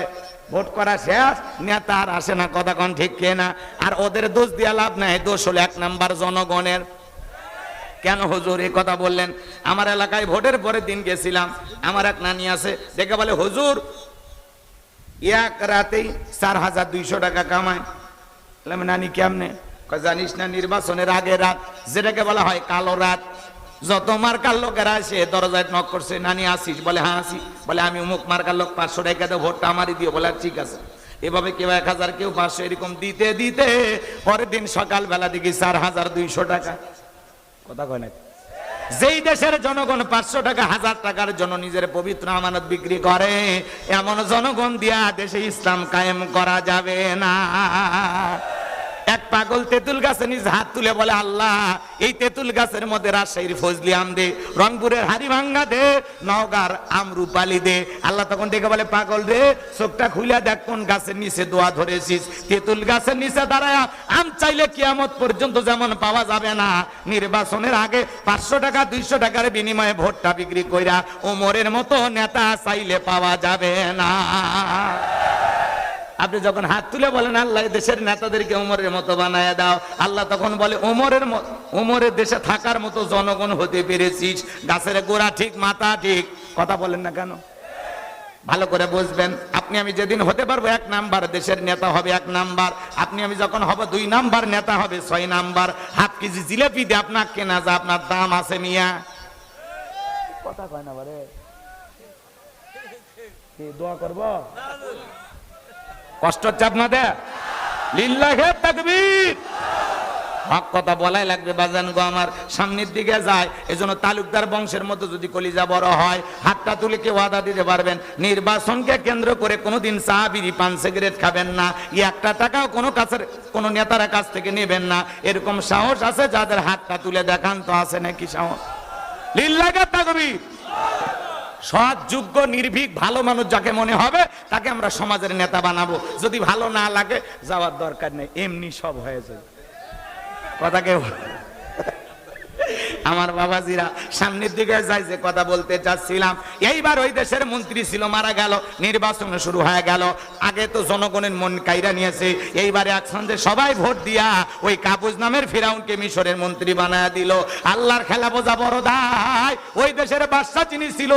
ভোট করা শেষ, নেতা আর আসে না। কথা কোন ঠিক কিনা? আর ওদের দোষ দিয়া লাভ নাই, দোষ হলো 1 নাম্বার জনগণের। কেন হুজুর এই কথা বললেন? আমার এলাকায় ভোটের পরের দিন গেছিলাম, আমার এক নানি আছে, দেখে বলে হুজুর এক রাতেই 4200 টাকা কামায়। বললাম নানি কেমনে? জানিস না নির্বাচনের আগে রাত, যেটাকে বলা হয় কালো রাত, যত মার্কার লোকেরা আসে দরজায় নক করছে, নানি আসিস? বলে হ্যাঁ আসি। বলে আমি অমুক মার্কার লোক, 500 টাকা দিয়ে ভোটটা আমারই দিও। বলে ঠিক আছে। এভাবে কেউ 1000, কেউ 500, এরকম দিতে দিতে পরের দিন সকালবেলা দেখি 4200 টাকা। কথা কয় না? যেই দেশের জনগণ 500 টাকা 1000 টাকার জন্য নিজের পবিত্র আমানত বিক্রি করে, এমন জনগণ দিয়া দেশে ইসলাম কায়েম করা যাবে না। 1 পাগল তেঁতুল গাছের নিচে হাত তুলে বলে, আল্লাহ এই তেঁতুল গাছের মধ্যে রাজশাহীর ফজলি আম দে, রংপুরের হাড়িভাঙ্গা দে, নওগাঁর আমরুপালি দে। আল্লাহ তখন দেখে বলে, পাগল রে চোখটা খুলে দেখ কোন গাছের নিচে দোয়া ধরেছিস। তেঁতুল গাছের নিচে দাঁড়ায় আম চাইলে কিয়ামত পর্যন্ত যেমন পাওয়া যাবে না, নির্বাচনের আগে 500 টাকা 200 টাকার বিনিময়ে ভোটটা বিক্রি কইরা ওমরের মতো নেতা চাইলে পাওয়া যাবে না। আপনি যখন হাত তুলে বলেন আল্লাহ দেশের নেতাদেরকে ওমরের মতো বানায় দাও, আল্লাহ তখন বলে ওমরের দেশে থাকার মতো জনগণ হতে পেরেছিস। গাছের গোড়া ঠিক মাথা ঠিক, কথা বলেন না কেন? ভালো করে বুঝবেন, আপনি আমি যেদিন হতে পারবো 1 নাম্বার দেশের নেতা হবে 1 নাম্বার, আপনি আমি যখন হব 2 নাম্বার নেতা হবে 6 নাম্বার। হাফ কেজি জিলাপি দিয়ে আপনার কেনা যা আপনার দাম আছে মিয়া, কথা কয় না বারে, কি দোয়া করব? কষ্ট হচ্ছে আপনাদের? লিল্লাহে তাকবীর। হক কথা বলাই লাগবে বাজান গো আমার, সামনের দিকে যায়। এজন্য তালুকদার বংশের মতো যদি কলিজা বড় হয়, হাতটা তুলে কে ওয়াদা দিতে পারবেন নির্বাচনকে কেন্দ্র করে কোনোদিন চা বিড়ি পান সিগারেট খাবেন না, 1 টাকাও কোনো নেতার কাছ থেকে নেবেন না। এরকম সাহস আছে যাদের? হাতটা তুলে দেখান তো, আছে নাকি সাহস? লিল্লাহে তাকবীর। সৎ যোগ্য নির্ভীক ভালো মানুষ যাকে মনে হবে তাকে আমরা সমাজের নেতা বানাবো। যদি ভালো না লাগে যাওয়ার দরকার নেই, এমনি সব হয়ে যাবে। কথা কেউ আমার বাবাজিরা সামনের দিকে যাই, যে কথা বলতে চাচ্ছিলাম, এইবার ওই দেশের মন্ত্রী ছিল মারা গেল, নির্বাচন শুরু হয়ে গেল। আগে তো জনগণের মন কাইরা নিয়েছে, এইবারে একসঙ্গে সবাই ভোট দিয়া ওই কাবুজ নামের ফিরাউনকে মিশরের মন্ত্রী বানায় দিল। আল্লাহর খেলা বোঝা বড় দায়। ওই দেশের বাদশা যিনি ছিল,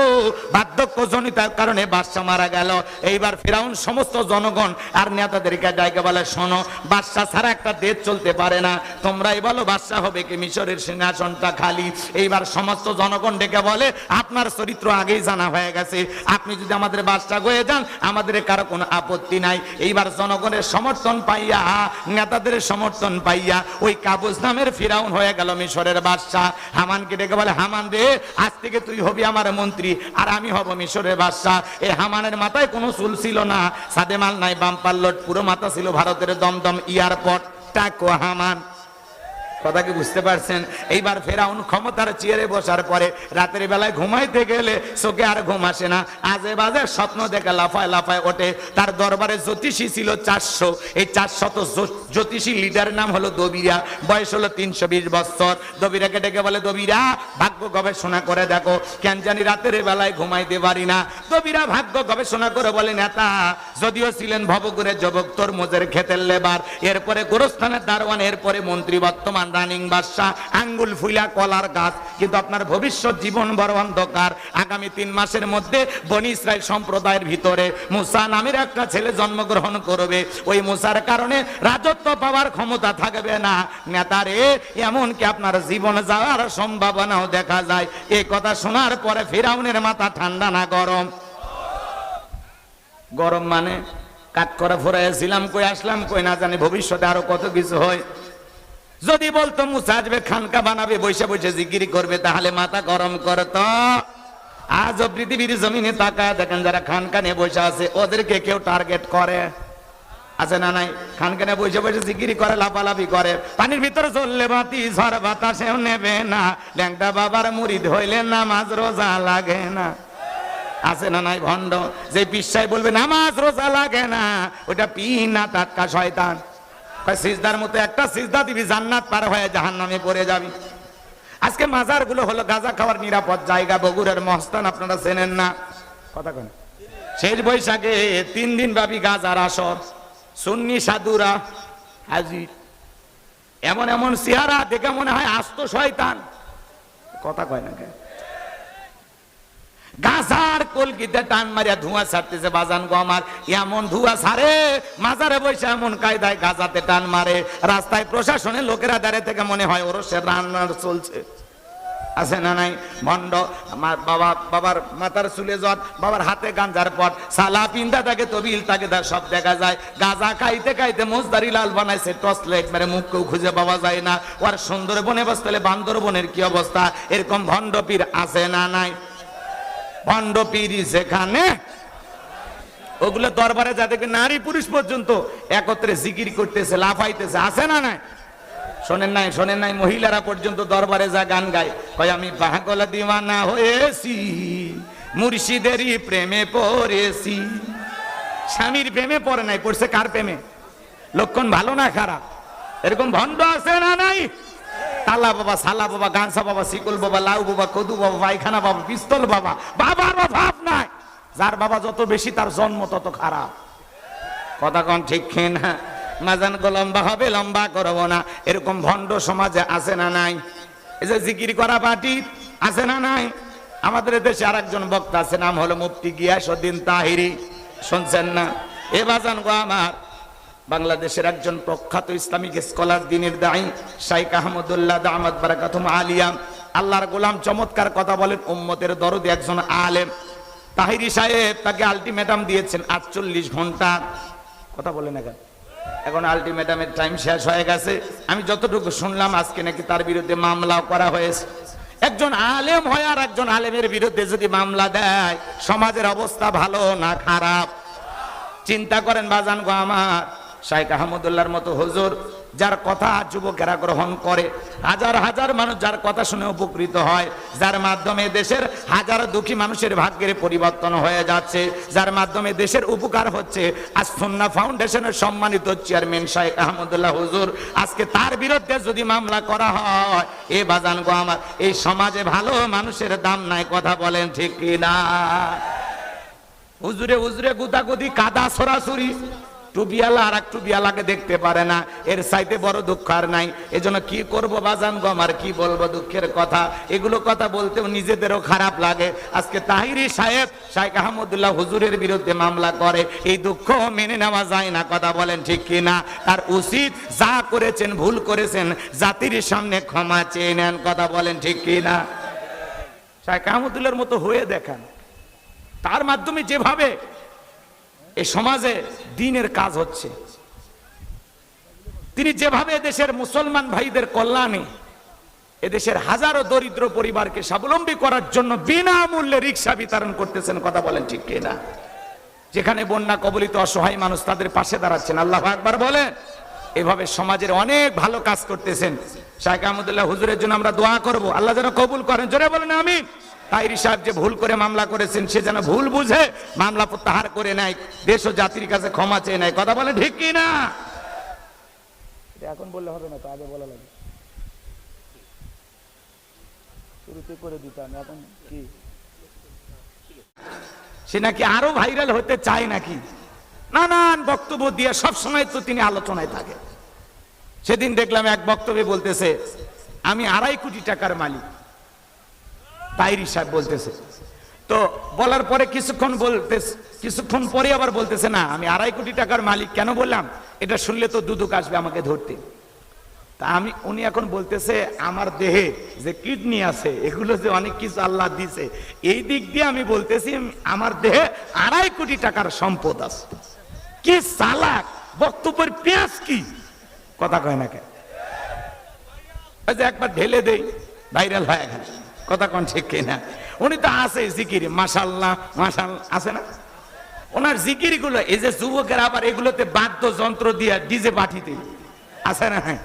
বার্ধক্যজনিতার কারণে বাদশা মারা গেল। এইবার ফিরাউন সমস্ত জনগণ আর নেতাদেরকে ডাইকে বলে, শোনো বাদশা ছাড়া একটা দেশ চলতে পারে না, তোমরাই বলো বাদশা হবে কি মিশরের সিংহাসনটা খালি। এইবার সমস্ত জনগণ ডেকে বলে, আপনার চরিত্র আগেই জানা হয়ে গেছে, আপনি যদি আমাদের বাদশা হয়ে যান আমাদের কারো কোনো আপত্তি নাই। এইবার জনগণের সমর্থন পাইয়া, নেতাদের সমর্থন পাইয়া ওই কাবুজ নামের ফিরাউন হয়ে গেল মিশরের বাদশা। হামানকে ডেকে বলে, হামান রে আজ থেকে তুই হবি আমার মন্ত্রী আর আমি হব মিশরের বাদশা। এই হামানের মাথায় কোনো চুল ছিল না, সাদেমাল নাই, বাম্পার লোড, পুরো মাথা ছিল ভারতের দমদম এয়ারপোর্ট টাকো হামান। কথা কি বুঝতে পারছেন? এইবার ফেরাউন ক্ষমতার চেয়ারে বসার পরে রাতের বেলায় ঘুমাইতে গেলে চোখে আর ঘুম আসে না, আজে বাজে স্বপ্ন দেখে লাফায় লাফায় ওঠে। তার দরবারে জ্যোতিষী ছিল 400, এই 400 জ্যোতিষী লিডারের নাম হলো দবিরা, বয়স হলো 320 বছর। দবিরাকে ডেকে বলে, দবিরা ভাগ্য গবেষণা করে দেখো, কেন জানি রাতের বেলায় ঘুমাইতে পারি না। দবিরা ভাগ্য গবেষণা করে বলে, নেতা যদিও ছিলেন ভবগুরে যুবক, তরমুজের ক্ষেতের লেবার, এরপরে গোরস্থানের দারোয়ান, এরপরে মন্ত্রী, বর্তমান রানিং বাদশা, আঙ্গুল ফুলা কলার গাছ, কিন্তু আপনার ভবিষ্যৎ জীবন বড় অন্ধকার। আগামী 3 মাসের মধ্যে বনি ইসরাইল সম্প্রদায়ের ভিতরে মুসা নামের একটা ছেলে জন্মগ্রহণ করবে। ওই মুসার কারণে রাজত্ব পাওয়ার ক্ষমতা থাকবে না। নেতারে এমনকি আপনার জীবন যাওয়ার সম্ভাবনাও দেখা যায়। এই কথা শোনার পরে ফিরাউনের মাথা ঠান্ডা না গরম? গরম মানে কাট করে ফুরাইছিলাম, কই আসলাম কই না জানি, ভবিষ্যতে আরো কত কিছু হয়। যদি বলতো মুসা আসবে খানকা বানাবে, বসে বসে জিকির করবে, তাহলে মাথা গরম করতো। আজও পৃথিবীর জমিনে তাকায় দেখেন যারা খানকানে বসে আছে ওদেরকে কেউ টার্গেট করে আছে না নাই? খানকানে বসে বসে জিকির করে, লাফালাফি করে, পানির ভিতরে চললে বাতি ঝড় বাতাসেও নেবে না, ল্যাংটা বাবার মুরিদ হইলে নামাজ রোজা লাগে না, আছে না নাই? ভণ্ড যে পিসাই বলবে নামাজ রোজা লাগে না, ওটা পি না টাটকা শয়তান। সিজদার মতো একটা সিজদা দিবি জান্নাত পার হয়ে জাহান্নামে পড়ে যাবি। আজকে মাজার গুলো হলো গাঁজা খাওয়ার নিরাপদ জায়গা। বগুড়ার মহস্তান আপনারা চেনেন না? কথা কেন? শেষ বৈশাখে 3 দিন ব্যাপী গাঁজার আসর, সুন্নি সাধুরা হাজির, এমন এমন চেহারা দেখে মনে হয় আস্ত শয়তান। কথা কয় না কেন? গাজার কলকিতে টান মারিয়া ধোঁয়া ছাড়তেছে বাজান গো আমার, এমন ধোঁয়া ছাড়ে মাজারে বসে এমন কায়দায় গাজাতে টান মারে। রাস্তায় প্রশাসনের লোকেরা দাঁড়িয়ে থেকে মনে হয় ওরসের রান্না চলছে, আছে না নাই? ভণ্ড আমার বাবার মাথার চুলে জট, বাবার হাতে গাঞ্জার পট, সালা পিন্দা থাকে, তবিল তাকে তার সব দেখা যায়। গাজা খাইতে খাইতে মোজদারি লাল বানাইছে, টসলে একবারে মুখকেও খুঁজে পাওয়া যায় না। ওর সুন্দরবনে বসলে বান্দরবনের কি অবস্থা? এরকম ভণ্ড পীর আছে না নাই? ভণ্ড পীর যেখানে ওগুলো দরবারে যা দেখবে নারী পুরুষ পর্যন্ত একত্রে জিকির করতেছে, লাফাইতেছে, আছে না নাই? শোনেন নাই মহিলারা পর্যন্ত দরবারে যা গান গায়, কয় আমি পাগল দিওয়ানা হয়েছি, মুর্শিদেরই প্রেমে পড়েছি। স্বামীর প্রেমে পড়ে নাই, পড়ছে কার প্রেমে? লক্ষণ ভালো না খারাপ? এরকম ভণ্ড আছে না নাই? তালা বাবা, সালা বাবা, গানসা বাবা, শিকল বাবা, লাউ বাবা, কদু বাবা, পায়খানা বাবা, পিস্তল বাবা, বাবার অভাব নাই। যার বাবা যত বেশি তার জন্ম তত খারাপ। কথা কন ঠিক না? মাজান গো লম্বা হবে, লম্বা করবো না, এরকম ভণ্ড সমাজে আছে না নাই? এই যে জিকির করা পার্টি আছে না নাই? আমাদের দেশে আর একজন বক্তা আছে, নাম হলো মুফতি গিয়াসউদ্দিন তাহিরি, শুনছেন না? এ বাজান গো আমার, বাংলাদেশের একজন প্রখ্যাত ইসলামিক স্কলার, দ্বীনের দাঈ শাইখ আহমদুল্লাহ দামাত বারাকাতুহু আলিয়াম, আল্লাহর গোলাম, চমৎকার কথা বলেন, উম্মতের দরদি একজন আলেম। তাহিরি সাহেব তাকে আলটিমেটাম দিয়েছেন 48 ঘন্টা। কথা বলেন এখন আলটিমেটামের টাইম শেষ হয়ে গেছে। আমি যতটুকু শুনলাম আজকে নাকি তার বিরুদ্ধে মামলাও করা হয়েছে। একজন আলেম হয় আর একজন আলেমের বিরুদ্ধে যদি মামলা দেয়, সমাজের অবস্থা ভালো না খারাপ? চিন্তা করেন বাজান গো আমার, শাইখ আহমদুল্লাহর মতো হুজুর, যার কথা যুবকেরা গ্রহণ করে, হাজার হাজার মানুষ যার কথা শুনে উপকৃত হয়, যার মাধ্যমে দেশের হাজার দুঃখী মানুষের ভাগ্যের পরিবর্তন হয়ে যাচ্ছে, যার মাধ্যমে দেশের উপকার হচ্ছে। আজ সুন্নাহ ফাউন্ডেশনের সম্মানিত চেয়ারম্যান শাইখ আহমদুল্লাহ হুজুর, আজকে তার বিরুদ্ধে যদি মামলা করা হয়, এ বাজান গো আমার, এই সমাজে ভালো মানুষের দাম নাই। কথা বলেন ঠিক কিনা? হুজুরে হুজুরে গুদাগুদি, কাদা ছড়াছড়ি, টুপিয়ালা আর এক টুপিয়ালাকে দেখতে পারে না, এর চাইতে বড় দুঃখ আর নাই। এজন্য কি করব বাজান গো আমার, কি বলবো দুঃখের কথা, এগুলো কথা বলতেও নিজেদেরও খারাপ লাগে। আজকে তাহিরি সাহেব শাইখ আহমদুল্লাহ হুজুরের বিরুদ্ধে মামলা করে, এই দুঃখ মেনে নেওয়া যায় না। কথা বলেন ঠিক কিনা? তার উচিত যা করেছেন, ভুল করেছেন, জাতির সামনে ক্ষমা চেয়ে নেন। কথা বলেন ঠিক কিনা? শাইখ আহমদুল্লাহর মতো হয়ে দেখান, তার মাধ্যমে যেভাবে এই সমাজে দ্বীনের কাজ হচ্ছে, তিনি যেভাবে দেশের মুসলমান ভাইদের কল্যাণে এদেশের হাজারো দরিদ্র পরিবারকে স্বাবলম্বী করার জন্য বিনামূল্যে রিক্সা বিতরণ করতেছেন। কথা বলেন ঠিক কিনা? যেখানে বন্যা কবলিত অসহায় মানুষ, তাদের পাশে দাঁড়াচ্ছেন। আল্লাহু আকবার বলেন। এভাবে সমাজের অনেক ভালো কাজ করতেছেন। শাইখ আহমদুল্লাহ হুজুরের জন্য আমরা দোয়া করব, আল্লাহ যেন কবুল করেন। জোরে বলেন আমিন। তাহিরি সাহেব যে ভুল করে মামলা করেছেন, সে যেন ভুল বুঝে মামলা প্রত্যাহার করে নেয়, দেশ ও জাতির কাছে ক্ষমা চেয়ে নেয়। কথা বলে ঠিক কি না? এখন বললে হবে না তো, আগে বলা লাগে, শুরুতে করে দিতাম। এখন কি সে নাকি আরো ভাইরাল হতে চায় নাকি? নানান বক্তব্য দিয়ে সব সময় তো তিনি আলোচনায় থাকে। সেদিন দেখলাম এক বক্তব্যে বলতেছে, আমি 2.5 কোটি টাকার মালিক। তাহিরি সাহেব বলতেছে, তো বলার পরে কিছুক্ষণ পরে আবার বলতেছে, না আমি 2.5 কোটি টাকার মালিক। কেন বললাম? এটা শুনলে তো দুদক আসবে আমাকে ধরতে। তা উনি এখন বলতেছে, আমার দেহে যে কিডনি আছে, এগুলো যে অনেক কিছু আল্লাহ দিছে, এই দিক দিয়ে আমি বলতেছি আমার দেহে 2.5 কোটি টাকার সম্পদ আছে। কি চালাক বক্তব্যের পেঁয়াজ কি! কথা কয় না কেন? একবার ঢেলে দেই, ভাইরাল হয়ে গেল। কথা কোন ঠিক কিনা? উনি তো আছে জিকির, মাশাআল্লাহ মাশাআল্লাহ, আছে না ওনার জিকির গুলো? এই যে যুবকেরা আবার এগুলোতে বাদ্যযন্ত্র দিয়ে ডিজে পাঠিতে আছে না? হ্যাঁ,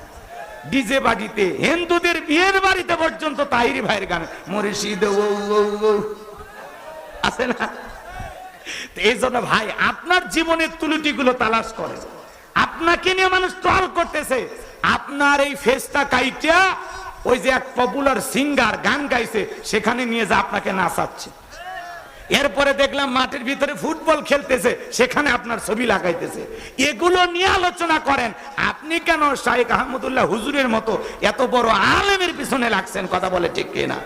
ডিজে পাঠিতে হিন্দুদের বিয়ের বাড়িতে পর্যন্ত তাহিরি ভাইয়ের গান, মুর্শিদ আছে না? এই জন্য ভাই, আপনার জীবনের ত্রুটিগুলো তালাশ করে, আপনাকে নিয়ে মানুষ ট্রল করতেছে, আপনার এই ফেসটা কাইটা ওই যে এক পপুলার সিঙ্গার গান গাইছে, সেখানে নিয়ে যা আপনাকে নাচাচ্ছে। এরপরে দেখলাম মাঠের ভিতরে ফুটবল খেলতেছে, সেখানে আপনার ছবি লাগাইতেছে। এগুলো নিয়ে আলোচনা করেন। আপনি কেন শাইখ আহমদুল্লাহ হুজুরের মতো এত বড় আলেমের পিছনে লাগছেন? কথা বলে ঠিক কিনা?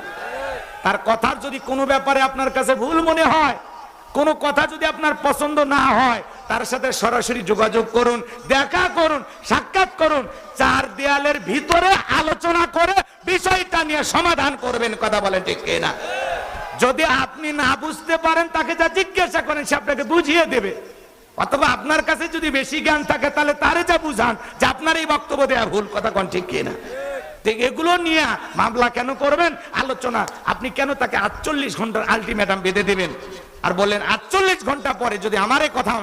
তার কথার যদি কোনো ব্যাপারে আপনার কাছে ভুল মনে হয়, কোনো কথা যদি আপনার পছন্দ না হয়, তার সাথে সরাসরি যোগাযোগ করুন, দেখা করুন, সাক্ষাৎ করুন, 4 দেয়ালের ভিতরে আলোচনা করে বিষয়টা নিয়ে সমাধান করবেন। কথা বলেন ঠিক কিনা? যদি আপনি না বুঝতে পারেন, তাকে যা জিজ্ঞাসা করেন সে আপনাকে বুঝিয়ে দেবে। অথবা আপনার কাছে যদি বেশি জ্ঞান থাকে, তাহলে তারে যা বুঝান যে আপনার এই বক্তব্য দেয়া ভুল। কথা কোন ঠিক কিনা? ঠিক এগুলো নিয়ে মামলা কেন করবেন? আলোচনা। আপনি কেন তাকে 48 ঘন্টার আলটিমেটাম বেঁধে দেবেন? আর বললেন 48 ঘন্টা পরে যদি আমার এই কথা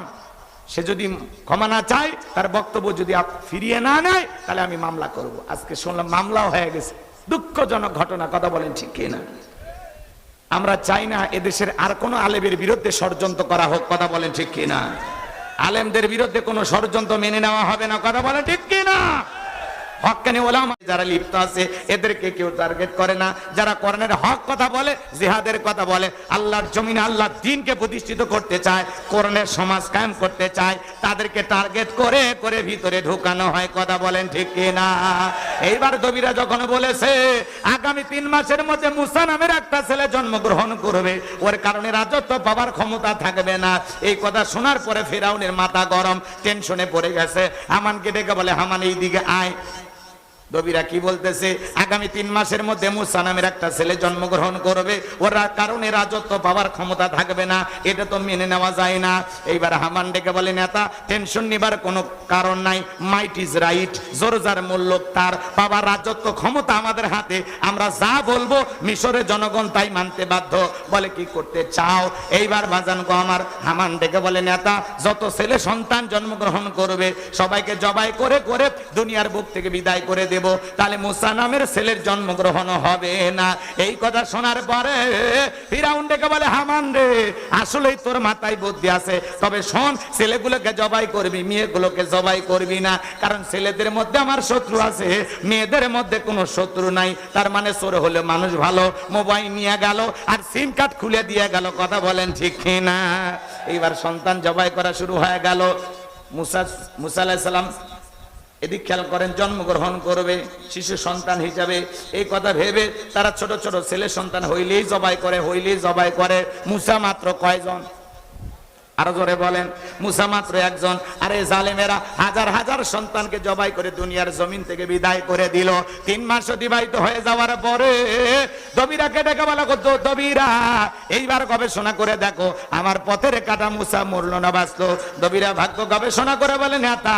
সে যদি ক্ষমা না চায়, তার বক্তব্য যদি ফিরিয়ে না নেয়, তাহলে আমি মামলা করব। আজকে শুনলাম মামলাও হয়ে গেছে। দুঃখজনক ঘটনা, কথা বলেন ঠিক কিনা? আমরা চাই না এদেশের আর কোনো আলেমের বিরুদ্ধে ষড়যন্ত্র করা হোক, কথা বলেন ঠিক কিনা? আলেমদের বিরুদ্ধে কোনো ষড়যন্ত্র মেনে নেওয়া হবে না, কথা বলেন ঠিক কিনা? হক্কানি ওলামা যারা লিপ্ত আছে এদেরকে কেউ টার্গেট করে না। যারা কোরআনের হক কথা বলে, জিহাদের কথা বলে, আল্লাহর জমিনে আল্লাহর দ্বীনকে প্রতিষ্ঠিত করতে চায়, কোরআনের সমাজ কায়েম করতে চায়, তাদেরকে টার্গেট করে করে ভিতরে ঢুকানো হয়, কথা বলেন ঠিক কিনা? এইবার দবিরা যখন বলেছে আগামী 3 মাসের মধ্যে মুসা নামের একটা ছেলে জন্মগ্রহণ করবে, ওর কারণে রাজত্ব পাওয়ার ক্ষমতা থাকবে না, এই কথা শোনার পরে ফিরআউনের মাথা গরম, টেনশনে পড়ে গেছে। হামানকে ডেকে বলে, হামান এই দিকে আয়। দবিরা কি বলতেছে? আগামী 3 মাসের মধ্যে মুসা নামের একটা ছেলে জন্মগ্রহণ করবে, ওর কারণে রাজত্ব পাওয়ার ক্ষমতা থাকবে না, এটা তো মেনে নেওয়া যায় না। এইবার হামান ডেকে বলে, নেতা টেনশন নিবার কোনো কারণ নাই, মাইট ইজ রাইট, জোর যার মূল্য তার, বাবার রাজত্ব ক্ষমতা আমাদের হাতে, আমরা যা বলবো মিশরের জনগণ তাই মানতে বাধ্য। বলে কি করতে চাও? এইবার বাজান গো আমার, হামান ডেকে বলে, নেতা যত ছেলে সন্তান জন্মগ্রহণ করবে সবাইকে জবাই করে করে দুনিয়ার বুক থেকে বিদায় করে দেব, তাহলে মুসা নামের ছেলের জন্মগ্রহণ হবে না। এই কথা শোনার পরে ফিরআউন ডেকে বলে, হামান রে আসলেই তোর মাথায় বুদ্ধি আছে, তবে শোন, ছেলেগুলোকে জবাই করবি, মেয়েগুলোকে জবাই করবি না, কারণ ছেলেদের মধ্যে আমার শত্রু আছে, মেয়েদের মধ্যে কোনো শত্রু নাই। তার মানে চোর হলে মানুষ ভালো, মোবাইল নিয়ে গেল আর সিম কার্ড খুলে দিয়ে গেল, কথা বলেন ঠিক না? এইবার সন্তান জবাই করা শুরু হয়ে গেল। মুসা আলাইহিস সালাম এদিক খেয়াল করেন, জন্মগ্রহণ করবে শিশু সন্তান হিসাবে, এই কথা ভেবে তারা ছোট ছোট ছেলে সন্তান হইলেই জবাই করে, হইলেই জবাই করে। মুসা মাত্র কয়জন? আরো জোরে বলেন, মুসা মাত্র একজন। আরে জালেমেরা হাজার হাজার সন্তানকে জবাই করে দুনিয়ার জমিন থেকে বিদায় করে দিল। 3 মাস অতিবাহিত হয়ে যাওয়ার পরে দবিরাকে ডেকে বলা, দবিরা এইবার গবেষণা করে দেখো আমার পথের কাটা মুসা মরলো না বাঁচলো। দবিরা ভাগ্য গবেষণা করে বলে, নেতা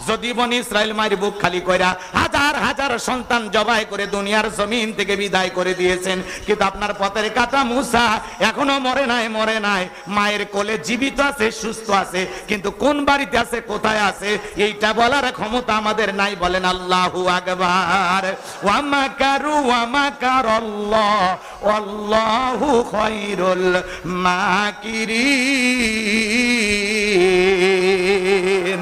যদি বনি ইসরাইল মায়ের বুক খালি কইরা হাজার হাজার সন্তান জবাই করে দুনিয়ার জমিন থেকে বিদায় করে দিয়েছেন, কিন্তু আপনার পথের কাটা মুসা এখনো মরে নাই, মায়ের কোলে জীবিত আছে, সুস্থ আছে, কিন্তু কোন বাড়িতে আছে, কোথায় আছে, এইটা বলার ক্ষমতা আমাদের নাই। বলেন আল্লাহু আকবার। ওয়া মাকারু ওয়া মাকারাল্লাহ ওয়াল্লাহু খায়রুল মাকিরিন।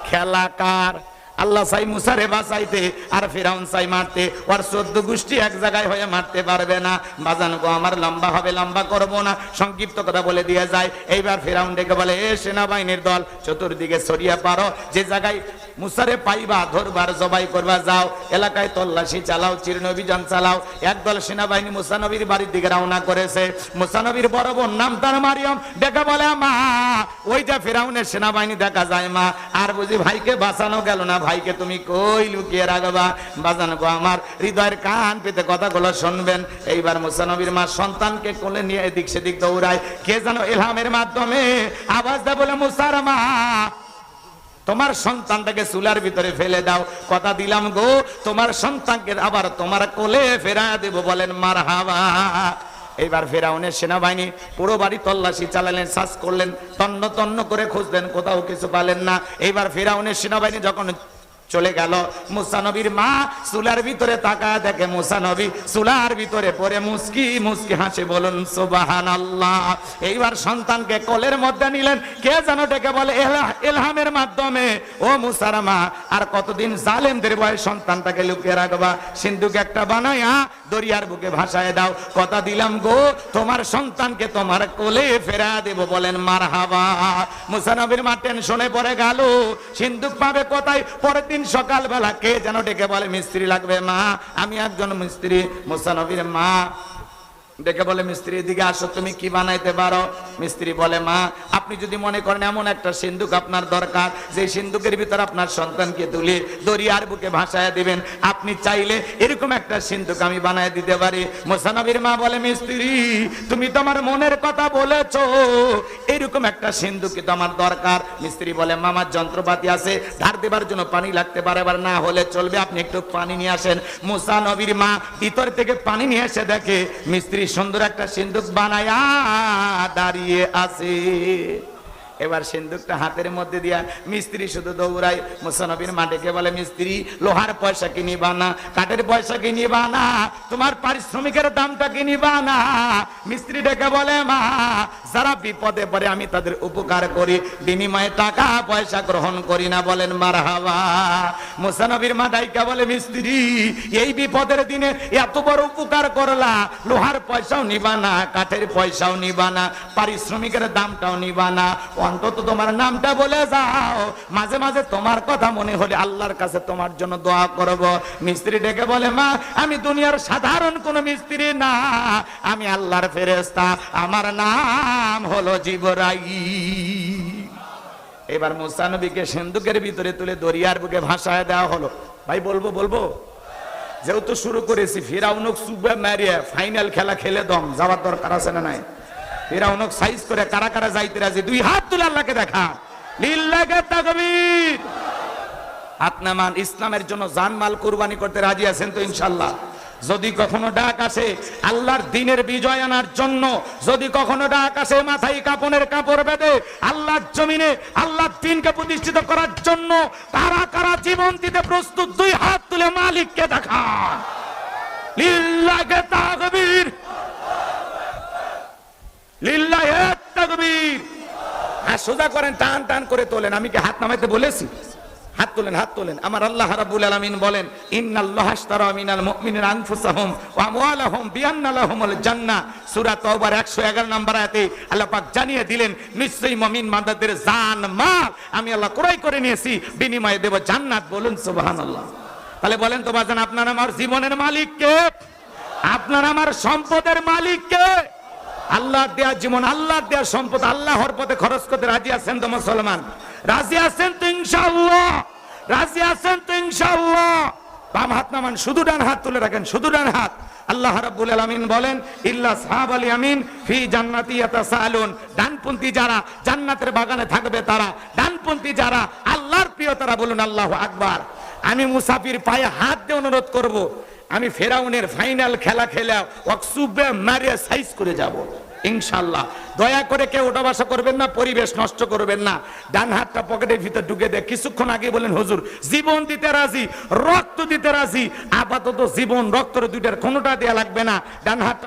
খেলাকার আল্লাহ চাই মুসারে বাঁচাইতে, আর ফিরাউন চাই মারতে, ওর 14 গোষ্ঠী এক জায়গায় হয়ে মারতে পারবে না। বাজান গো আমার, লম্বা হবে, লম্বা করবো না, সংক্ষিপ্ত কথা বলে দিয়ে যায়। এইবার ফিরাউন ডেকে বলে, এ সেনাবাহিনীর দল চতুর্দিকে ছড়িয়ে পারো, যে জায়গায় মুসারে পাইবা ধরবার জবাই করবা যাও, এলাকায় তল্লাশি চালাও, চিরন অভিযান চালাও। একদল সেনাবাহিনী মুসা নবীর বাড়ির দিকে রওনা করেছে। মুসা নবীর বড় বোন নাম তার মারিয়াম, ডেকে বলে, মা ওই যে ফিরাউনের সেনাবাহিনী দেখা যায় মা, আর বুঝি ভাইকে বাঁচানো গেল না, ভাইকে তুমি কই লুকিয়ে রাখবা? বাজান গো আমার, হৃদয়ের কান পেতে কথাগুলো শুনবেন। এইবার মুসা নবীর মা সন্তানকে কোলে নিয়ে এদিক সেদিক দৌড়ায়, কে যেন ইলহামের মাধ্যমে আওয়াজ দেয়, বলে, মুসার মা তোমার সন্তানটাকে চুলার ভিতরে ফেলে দাও, কথা দিলাম গো তোমার সন্তানকে আবার তোমার কোলে ফেরায় দেব। বলেন মারহাবা। এইবার ফিরআউনের সেনাবাহিনী পুরো বাড়ি তল্লাশি চালালেন, সার্চ করলেন, তন্ন তন্ন করে খুঁজলেন, কোথাও কিছু পেলেন না। এইবার ফিরআউনের সেনাবাহিনী যখন চলে গেল, মুসা নবীর মা চুলার ভিতরে তাকায় দেখে মুসা নবী চুলার ভিতরে পড়ে মুস্কি মুস্কি হাসে, বলুন সুবহানাল্লাহ। এইবার সন্তানকে কোলের মধ্যে নিলেন, কে যেন ডেকে বলে, ইলহামের মাধ্যমে, ও মুসার মা আর কতদিন জালেমদের ভয়ে সন্তানটাকে লুকিয়ে রাখবা, সিন্ধুক একটা বানায়া দরিয়ার বুকে ভাসায় দাও, কথা দিলাম গো তোমার সন্তানকে তোমার কোলে ফেরা দেব। বলেন মারহাবা। মুসা নবীর মা টেনশনে পড়ে গেল, সিন্ধুক পাবে কোথায়? পরের দিন সকালবেলা কে যেন ডেকে বলে, মিস্ত্রি লাগবে মা, আমি একজন মিস্ত্রি। মুসা নবীর মা ডেকে বলে, মিস্ত্রি দিকে আসো, তুমি কি বানাইতে পারো? মিস্ত্রি বলে, মা আপনি যদি মনে করেন এমন একটা সিন্ধুক আপনার দরকার, যে সিন্ধুকের ভিতর আপনার সন্তানকে তুলে দরিয়ার বুকে ভাসায় দিবেন, আপনি চাইলে এরকম একটা সিন্ধুক আমি বানায় দিতে পারি। মুসা নবীর মা বলে, মিস্ত্রি তুমি তোমার মনের কথা বলেছো, এরকম একটা সিন্ধুক তো আমার দরকার। মিস্ত্রি বলে, মামার যন্ত্রপাতি আছে, ধার দেবার জন্য পানি লাগতে পারে, এবার না হলে চলবে, আপনি একটু পানি নিয়ে আসেন। মুসা নবীর মা ভিতর থেকে পানি নিয়ে এসে দেখে মিস্ত্রি মিস্ত্রি সুন্দর একটা সিন্দুক বানায়া দাঁড়িয়ে আছে। এবার সিন্দুকটা হাতের মধ্যে দিয়া মিস্ত্রি শুধু দৌড়ায়। মুসা নবীর মা ডেকে বলে, মিস্ত্রি লোহার পয়সা কি নিবা না, কাঠের পয়সা কি নিবা না, তোমার পারিশ্রমিকের দামটা কি নিবা না? মিস্ত্রি ডেকে বলে, মা যারা বিপদে পড়ে আমি তাদের উপকার করি, বিনিময়ে টাকা পয়সা গ্রহণ করি না। বলেন মারহাবা। মুসা নবীর মা ডাইকা বলে, মিস্ত্রি এই বিপদের দিনে এত বড় উপকার করলা, লোহার পয়সাও নিবা না, কাঠের পয়সাও নিবা না, পারিশ্রমিকের দামটাও নিবা না, অন্তত তোমার নামটা বলে যাও, মাঝে মাঝে তোমার কথা মনে হলে আল্লাহর কাছে তোমার জন্য দোয়া করব। মিস্ত্রি ডেকে বলে, মা আমি দুনিয়ার সাধারণ কোন মিস্ত্রি না, আমি আল্লাহর ফেরেশতা, আমার নাম হলো জিবরাইল। এবার মুসা নবীকে সিন্দুকের ভিতরে তুলে দরিয়ার বুকে ভাসায় দেওয়া হলো। ভাই বলবো যেহেতু শুরু করেছি, ফিরাউনক সুবে মারিয়ে ফাইনাল খেলা খেলে দম যাওয়ার দরকার আছে না নাই? ফিরাউনক সাইজ করে কারা কারা যাইতে রাজি? দুই হাত তুলে আল্লাহকে দেখা, লিল্লাহি তাকবীর। আপনামান ইসলামের জন্য জানমাল কুরবানি করতে রাজি আছেন তো ইনশাআল্লাহ? যদি কখনো ডাক আসে আল্লাহর দ্বীনের বিজয় আনার জন্য, যদি কখনো ডাক আসে মাথায় কাপনের কাপড় বেঁধে আল্লাহর জমিনে আল্লাহর দ্বীনকে প্রতিষ্ঠিত করার জন্য, কারা কারা জীবন দিতে প্রস্তুত? দুই হাত তুলে মালিককে দেখান, লিল্লাহি তাকবীর, লিল্লাহি তাকবীর। আর সোজা করেন, টান টান করে তোলেন। আমি কি হাত নামাইতে বলেছি? হাত তোলেন, হাত তোলেন। আমার আল্লাহ রাব্বুল আলামিন বলেন, ইন্নাল্লাহা আশতারা মিনাল মুমিনিনা আনফুসাহুম ওয়া আমওয়ালাহুম বিআন্না লাহুমুল জান্নাহ। সূরা তাওবার 111 নম্বর আয়াতে আল্লাহ পাক জানিয়ে দিলেন, নিশ্চয়ই মুমিন বান্দাদের জান মাল আমি আল্লাহ ক্রয় করে নিয়েছি, বিনিময়ে দেব জান্নাত। বলুন সুবহানাল্লাহ। তাহলে বলেন তো বাজান, আপনার আমার জীবনের মালিক কে? আপনার আমার সম্পদের মালিক কে? আল্লাহ দেয়া জীবন, আল্লাহ দেয়া সম্পদ আল্লাহর পথে খরচ করতে রাজি আছেন তো মুসলমান? রাজি আছেন তো ইনশাআল্লাহ? রাজি আছেন তো ইনশাআল্লাহ? বাম হাত নামান, শুধু ডান হাত তুলে রাখেন, শুধু ডান হাত। আল্লাহ রাব্বুল আলামিন বলেন, ইল্লা সাহাবাল ইয়ামিন ফি জান্নাতি ইয়াতাসালুন। ডানপন্থী যারা জান্নাতের বাগানে থাকবে তারা, ডানপন্থী যারা আল্লাহর প্রিয় তারা। বলুন আল্লাহু আকবার। আমি মুসাফির পায়ে হাত দিয়ে অনুরোধ করব, আমি ফেরাউনের ফাইনাল খেলা খেলে ওয়াকসুবে মারিয়া সাইজ করে যাব ইনশাআল্লাহ। দয়া করে কেউ ওটা বাসা করবেন না, পরিবেশ নষ্ট করবেন না। ডান হাতটা পকেটের ভিতর ঢুকে দেয়। কিছুক্ষণ আগে বলেন, হুজুর জীবন দিতে রাজি, রক্ত দিতে রাজি। আপাতত জীবন রক্ত দুইটার কোনোটা দেয়া লাগবে না। ডান হাতটা